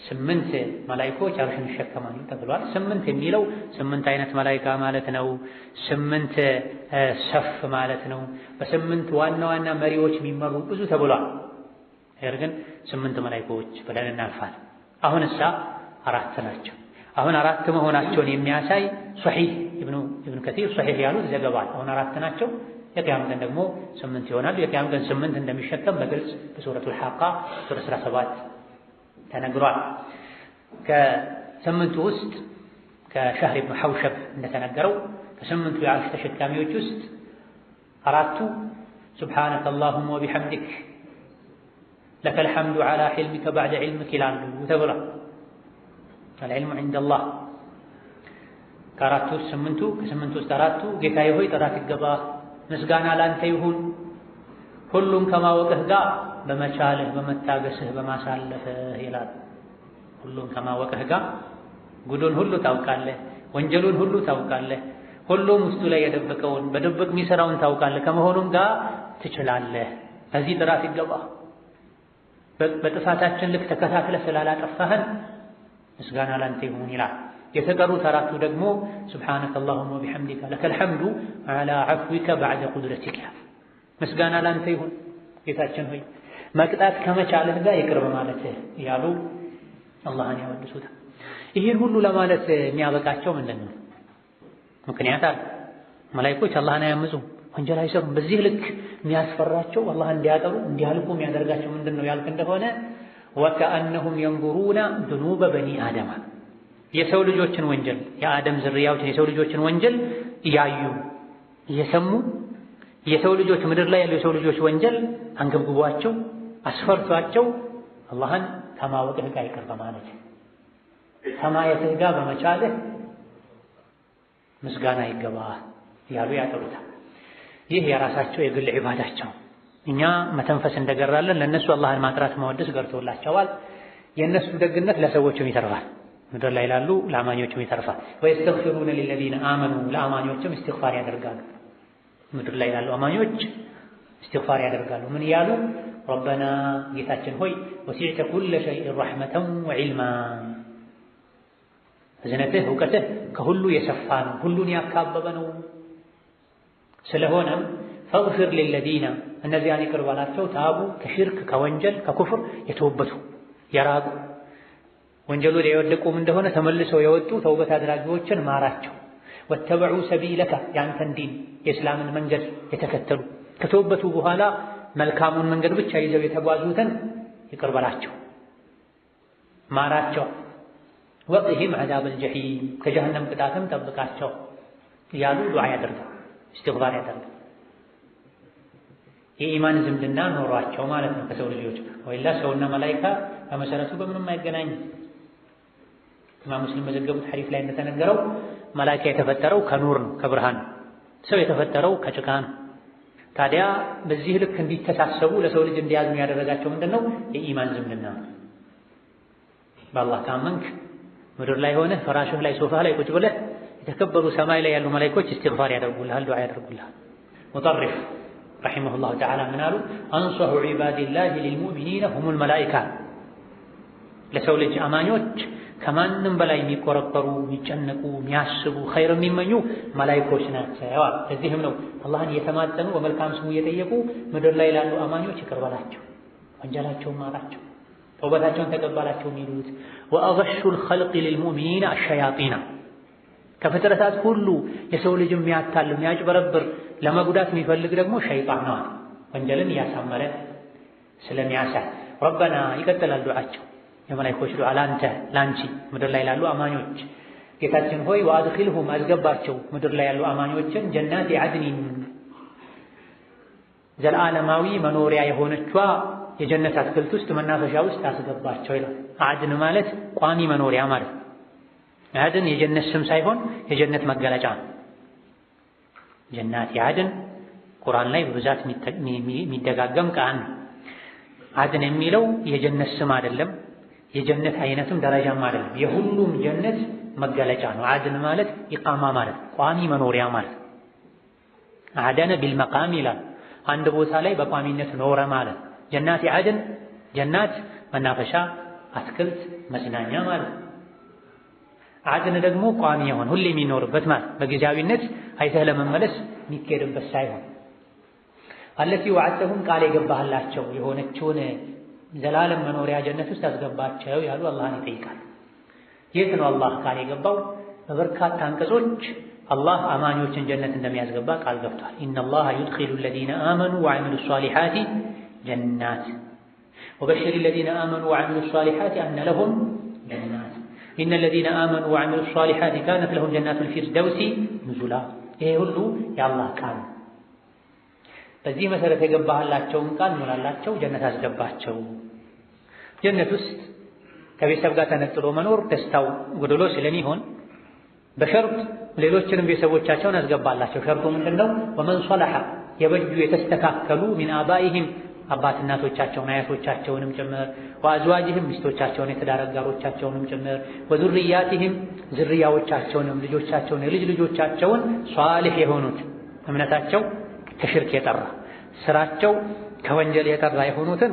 Speaker 3: 8 መላእክቶች ዓርሽን ይሸከማሉ ተብሏል። 8 የሚለው 8 አይነት መላእክት ማለት ነው። 8 ሰፍ ማለት ነው። በ8 ዋና ዋና መሪዎች የሚመሩ ብዙ ተብሏል። ነገር ግን 8 መላእክቶች ብለን እናልፋለን። አሁን 4 ናቸው። አሁን 4 መሆናቸውን የሚያሳይ ሶሒህ ኢብኑ ከሲር ሶሒህ ያሉት ዘገባል። አሁን 4 ናቸው። የቂያም ቀን ደግሞ 8 ይሆናሉ። የቂያም ቀን 8 እንደሚሸከም በግልጽ በሱረቱል ሐቃ ሱራ 17 ተነግሯል። ከ8ቱ ውስጥ ከሸህር ኢብኑ ሐውሸብ እንደተነገረው ከ8ቱ የዓርሽ ተሸካሚዎች ውስጥ 4ቱ ሱብሓነከ አላሁመ ወቢሐምዲክ ለከል ሐምዱ ዐላ ሒልሚከ በዕደ ዒልሚክ ይላሉ ተብሏል። አልዕልሙ ዒንደላህ ከ8ቱ ውስጥ 4ቱ ጌታዬ ሆይ ጥራት ይገባህ፣ ምስጋና ላንተ ይሁን፣ ሁሉም ከማወቅህ ጋር በመቻልህ በመታገስህ በማሳለፍህ ይላል። ሁሉም ከማወቅህ ጋር ጉዱን ሁሉ ታውቃለህ፣ ወንጀሉን ሁሉ ታውቃለህ፣ ሁሉም ውስጡ ላይ የደበቀውን በድብቅ የሚሰራውን ታውቃለህ፣ ከመሆኑም ጋር ትችላለህ። ከዚህ ጥራት ይገባህ። በጥፋታችን ልክ ተከታትለህ ስላላጠፋህን ምስጋና ላንተ ይሁን ይላል። የተቀሩት 4ቱ ደግሞ ሱብሓነከ አላሁመ ወቢሐምዲከ ለከል ሐምዱ ዐላ ዐፍዊከ በዕደ ቁድረቲከ ምስጋና ላንተ ይሁን ጌታችን ሆይ መቅጣት ከመቻልህ ጋር ይቅር በማለትህ እያሉ አላህን ያወድሱታል። ይህን ሁሉ ለማለት የሚያበቃቸው ምንድን ነው? ምክንያት አለ። መላእክቶች አላህን አያምፁም፣ ወንጀል አይሰሩም። በዚህ ልክ የሚያስፈራቸው አላህን እንዲያጠሩ እንዲያልቁ የሚያደርጋቸው ምንድን ነው ያልክ እንደሆነ ወከአነሁም የንዙሩነ ዙኑበ በኒ አደም የሰው ልጆችን ወንጀል የአደም ዝርያዎችን የሰው ልጆችን ወንጀል እያዩ እየሰሙ የሰው ልጆች ምድር ላይ ያለው የሰው ልጆች ወንጀል አንገብግቧቸው አስፈርቷቸው አላህን ከማወቅህ ጋር ይቅር በማለት ከማየትህ ጋር በመቻልህ ምስጋና ይገባህ ያሉ ያጠሩታል። ይህ የራሳቸው የግል ዒባዳቸው። እኛ መተንፈስ እንደገራለን ለነሱ አላህን ማጥራት ማወደስ ገርቶላቸዋል። የነሱ ደግነት ለሰዎችም ይተርፋል። ምድር ላይ ላሉ ለአማኞችም ይተርፋል። ወይስተግፊሩነ ሊለዚነ አመኑ ለአማኞችም እስትግፋር ያደርጋሉ። ምድር ላይ ላሉ አማኞች እስትግፋር ያደርጋሉ። ምን እያሉ ረበና ጌታችን ሆይ ወሲዕተ ኩለ ሸይእን ረሕመተን ወዒልማ እዝነትህ እውቀትህ ከሁሉ የሰፋ ነው፣ ሁሉን ያካበበ ነው። ስለሆነም ፈግፊር ሊለዚነ እነዚያን ይቅር በላቸው ታቡ ከሽርክ ከወንጀል ከኩፍር የተወበቱ የራቁ ወንጀሉ ላይ የወደቁም እንደሆነ ተመልሰው የወጡ ተውበት አድራጊዎችን ማራቸው። ወተበዑ ሰቢለከ ያንተን ዲን የእስላምን መንገድ የተከተሉ ከተወበቱ በኋላ መልካሙን መንገድ ብቻ ይዘው የተጓዙትን ይቅር በላቸው ማራቸው። ወቅሂም ዐዛበል ጀሒም ከጀሃነም ቅጣትም ጠብቃቸው እያሉ ዱዓ ያደርጋል፣ እስትግፋር ያደርጋል። የኢማን ዝምድና ኖሯቸው ማለት ነው ከሰው ልጆች። ወይላ ሰውና መላኢካ በመሰረቱ በምንም አይገናኝም። ኢማም ሙስሊም በዘገቡት ሐዲስ ላይ እንደተነገረው መላኢካ የተፈጠረው ከኑር ነው ከብርሃን፣ ሰው የተፈጠረው ከጭቃ ነው። ታዲያ በዚህ ልክ እንዲተሳሰቡ ለሰው ልጅ እንዲያዝኑ ያደረጋቸው ምንድነው? የኢማን ዝምድና ነው። በአላህ ካመንክ ምድር ላይ ሆነህ ፍራሽህ ላይ ሶፋህ ላይ ቁጭ ብለህ የተከበሩ ሰማይ ላይ ያሉ መላኢኮች እስትግፋር ያደርጉልሃል፣ ዱዓ ያደርጉልሃል። ሙጠሪፍ ረሒመሁላሁ ተዓላ ምን አሉ? አንሰሑ ዒባዲላሂ ሊልሙእሚኒነ ሁሙል መላኢካ ለሰው ልጅ አማኞች ከማንም በላይ የሚቆረቆሩ የሚጨነቁ የሚያስቡ ኸይር የሚመኙ መላኢኮች ናቸው። ለዚህም ነው አላህን እየተማጠኑ በመልካም ስሙ እየጠየቁ ምድር ላይ ላሉ አማኞች ይቅር በላቸው፣ ወንጀላቸውን ማራቸው፣ ተውበታቸውን ተቀበላቸው የሚሉት። ወአገሹል ኸልቂ ሊልሙእሚኒነ አሸያጢና ከፍጥረታት ሁሉ የሰው ልጅ የሚያታል የሚያጭበረብር ለመጉዳት የሚፈልግ ደግሞ ሸይጣን ነው። ወንጀልን እያሳመረ ስለሚያሳይ ረበና ይቀጥላል ዱዓቸው የመላእክቶች ዱዓ ላንቺ ምድር ላይ ላሉ አማኞች ጌታችን ሆይ ወአድኺልሁም አስገባቸው ምድር ላይ ያሉ አማኞችን ጀናቲ ዐድኒን ዘላለማዊ መኖሪያ የሆነችዋ የጀነት አትክልት ውስጥ መናፈሻ ውስጥ አስገባቸው ይላል። ዐድን ማለት ቋሚ መኖሪያ ማለት ነው። ዐድን የጀነት ስም ሳይሆን የጀነት መገለጫ ነው። ጀናቲ ዐድን ቁርአን ላይ በብዛት የሚደጋገም ቃል ነው። ዐድን የሚለው የጀነት ስም አይደለም፣ የጀነት አይነትም ደረጃም አይደለም። የሁሉም ጀነት መገለጫ ነው። ዐድን ማለት ኢቃማ ማለት ቋሚ መኖሪያ ማለት ዐደነ ቢልመቃም ይላል። አንድ ቦታ ላይ በቋሚነት ኖረ ማለት። ጀናቲ ዐድን ጀናት መናፈሻ፣ አትክልት፣ መዝናኛ ማለት። ዐድን ደግሞ ቋሚ የሆነ ሁሌ የሚኖርበት ማለት በጊዜያዊነት አይተህ ለመመለስ የሚኬድበት ሳይሆን አለቲ ወዐድተሁም ቃል የገባህላቸው የሆነችውን ዘላለም መኖሪያ ጀነት ውስጥ አስገባቸው ያሉ አላህን ይጠይቃል። የት ነው አላህ ቃል የገባው? በበርካታ አንቀጾች አላህ አማኞችን ጀነት እንደሚያስገባ ቃል ገብቷል። ኢነላሃ ዩድኺሉ ለዚነ አመኑ ወዐሚሉ ሷሊሓቲ ጀናት ወበሽሪ ለዚነ አመኑ ወዐሚሉ ሷሊሓቲ አነ ለሁም ጀናት ኢነ ለዚነ አመኑ ወዐሚሉ ሷሊሓቲ ካነት ለሁም ጀናቱል ፊርደውሲ ኑዙላ። ይሄ ሁሉ የአላህ ቃል። በዚህ መሰረት የገባህላቸውን ቃል ሞላላቸው፣ ጀነት አስገባቸው። ጀነት ውስጥ ከቤተሰብ ጋር ተነጥሎ መኖር ደስታው ጎደሎ ስለሚሆን በሸርጥ ሌሎችንም ቤተሰቦቻቸውን አስገባላቸው። ሸርጡ ምንድነው? ወመን ሶለሐ የበጁ የተስተካከሉ ሚን አባኢሂም አባት እናቶቻቸውን አያቶቻቸውንም ጭምር ወአዝዋጅህም ሚስቶቻቸውን የትዳር አጋሮቻቸውንም ጭምር ወዙርያቲህም ዝርያዎቻቸውንም ልጆቻቸውን የልጅ ልጆቻቸውን ሷሊህ የሆኑት እምነታቸው ከሽርክ የጠራ ስራቸው ከወንጀል የጠራ የሆኑትን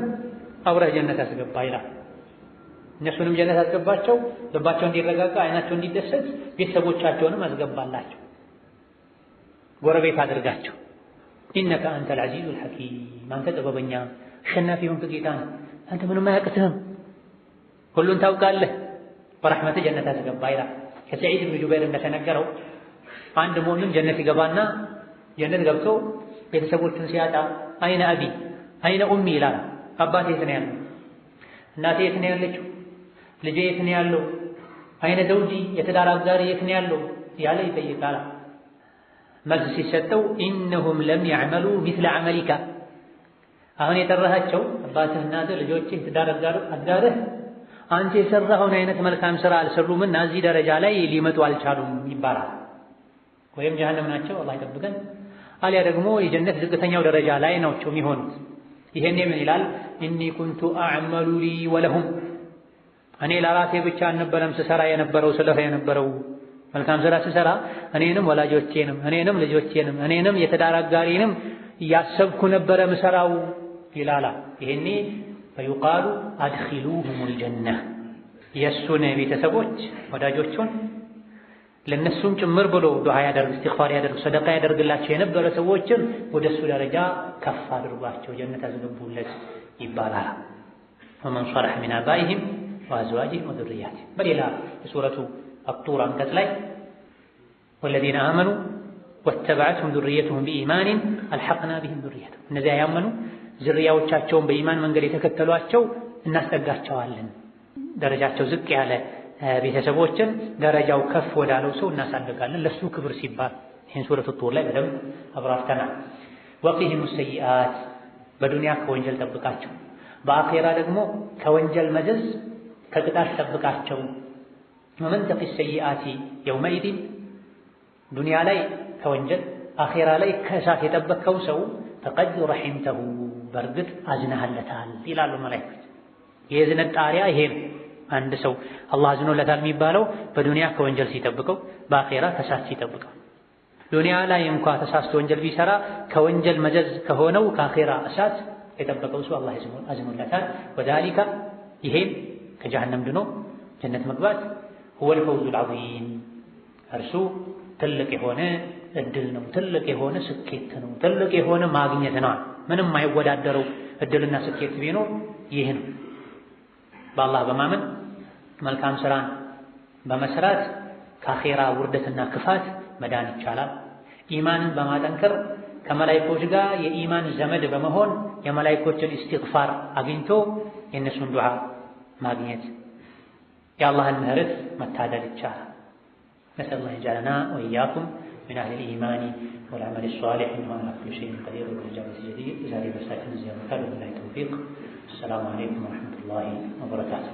Speaker 3: አብረህ ጀነት አስገባ ይላል። እነሱንም ጀነት አስገባቸው፣ ልባቸው እንዲረጋጋ አይናቸው እንዲደሰት ቤተሰቦቻቸውንም አስገባላቸው፣ ጎረቤት አድርጋቸው። ኢነከ አንተል ዐዚዙል ሐኪም አንተ ጥበበኛ አሸናፊ የሆንክ ጌታ ነህ። አንተ ምንም አያቅትህም፣ ሁሉን ታውቃለህ። በረሕመትህ ጀነት አስገባ ይላል። ከሰዒድ ብን ጁበይር እንደተነገረው አንድ ሙእሚን ጀነት ይገባና ጀነት ገብቶ ቤተሰቦቹን ሲያጣ አይነ አቢ አይነ ኡሚ ይላል። አባቴ የት ነው ያለው? እናቴ የት ነው ያለችው? ልጄ የት ነው ያለው? አይነ ዘውጂ የትዳር አጋሪ የት ነው ያለው ያለ ይጠይቃል። መልስ ሲሰጠው ኢነሁም ለም ያዕመሉ ሚስለ ዐመሊካ አሁን የጠራሃቸው አባትህ፣ እናትህ፣ ልጆችህ፣ ትዳር አጋርህ አንተ የሰራኸውን አይነት መልካም ስራ አልሰሩምና እዚህ ደረጃ ላይ ሊመጡ አልቻሉም ይባላል። ወይም ጀሀነም ናቸው፣ አላህ ይጠብቀን። አሊያ ደግሞ የጀነት ዝቅተኛው ደረጃ ላይ ናቸው የሚሆኑት። ይሄኔ ምን ይላል? ኢኒ ኩንቱ አዕመሉ ሊ ወለሁም እኔ ለራሴ ብቻ አልነበረም ስሰራ የነበረው ስለህ የነበረው መልካም ስራ ስሰራ እኔንም ወላጆቼንም እኔንም ልጆቼንም እኔንም የትዳር አጋሪንም እያሰብኩ ነበረ ምሰራው ይላል። ይሄኔ ፈዩቃሉ አድኺሉሁሙል ጀነ የእሱን ቤተሰቦች ወዳጆቹን ለነሱም ጭምር ብሎ ዱዓ ያደርግ ኢስቲግፋር ያደርግ ሰደቃ ያደርግላቸው የነበረ ሰዎችን ወደሱ ደረጃ ከፍ አድርጓቸው ጀነት አስገቡለት ይባላል። ወመን ሶለሐ ሚን አባኢሂም ወአዝዋጅሂም ወዙርያቲሂም። በሌላ የሱረቱ አጡር አንቀጽ ላይ ወለዚነ አመኑ ወተበዐትሁም ዙርየቱሁም ቢኢማኒን አልሐቅና ቢሂም ዙርየተሁም እነዚያ ያመኑ ዝርያዎቻቸውን በኢማን መንገድ የተከተሏቸው እናስጠጋቸዋለን። ደረጃቸው ዝቅ ያለ ቤተሰቦችን ደረጃው ከፍ ወዳለው ሰው እናሳድጋለን ለሱ ክብር ሲባል። ይህን ሱረቱ ጡር ላይ በደንብ አብራርተናል። ወቂሂሙ ሰይአት በዱንያ ከወንጀል ጠብቃቸው፣ በአኼራ ደግሞ ከወንጀል መዘዝ ከቅጣት ጠብቃቸው። ወመን ተቂ ሰይአቲ የውመኢዚን ዱንያ ላይ ከወንጀል አኼራ ላይ ከእሳት የጠበቅከው ሰው ፈቀድ ረሒምተሁ በእርግጥ አዝነሃለታል ይላሉ መላእክቶች። የእዝነት ጣሪያ ይሄ ነው። አንድ ሰው አላህ አዝኖለታል የሚባለው በዱንያ ከወንጀል ሲጠብቀው፣ በአኼራ ከእሳት ሲጠብቀው። ዱንያ ላይ እንኳ ተሳስቶ ወንጀል ቢሰራ ከወንጀል መዘዝ ከሆነው ከአኼራ እሳት የጠበቀው ሰው አላህ አዝኖለታል። ወዛሊከ ይሄም ከጀሀነም ድኖ ጀነት መግባት ሁወል ፈውዙል ዐዚም እርሱ ትልቅ የሆነ እድል ነው፣ ትልቅ የሆነ ስኬት ነው፣ ትልቅ የሆነ ማግኘት ነው። ምንም የማይወዳደረው እድልና ስኬት ቢኖር ይህ ነው። በአላህ በማመን መልካም ስራን በመስራት ከአኼራ ውርደትና ክፋት መዳን ይቻላል። ኢማንን በማጠንከር ከመላእክቶች ጋር የኢማን ዘመድ በመሆን የመላእክቶችን ኢስቲግፋር አግኝቶ የእነሱን ዱዓ ማግኘት የአላህን ምህረት መታደል ይቻላል። نسأل الله يجعلنا وإياكم من أهل الإيمان والعمل الصالح إنه على كل شيء قدير وبالإجابة الجدير. إذا لي مساكن زيادة وبالله التوفيق. السلام عليكم ورحمة الله وبركاته.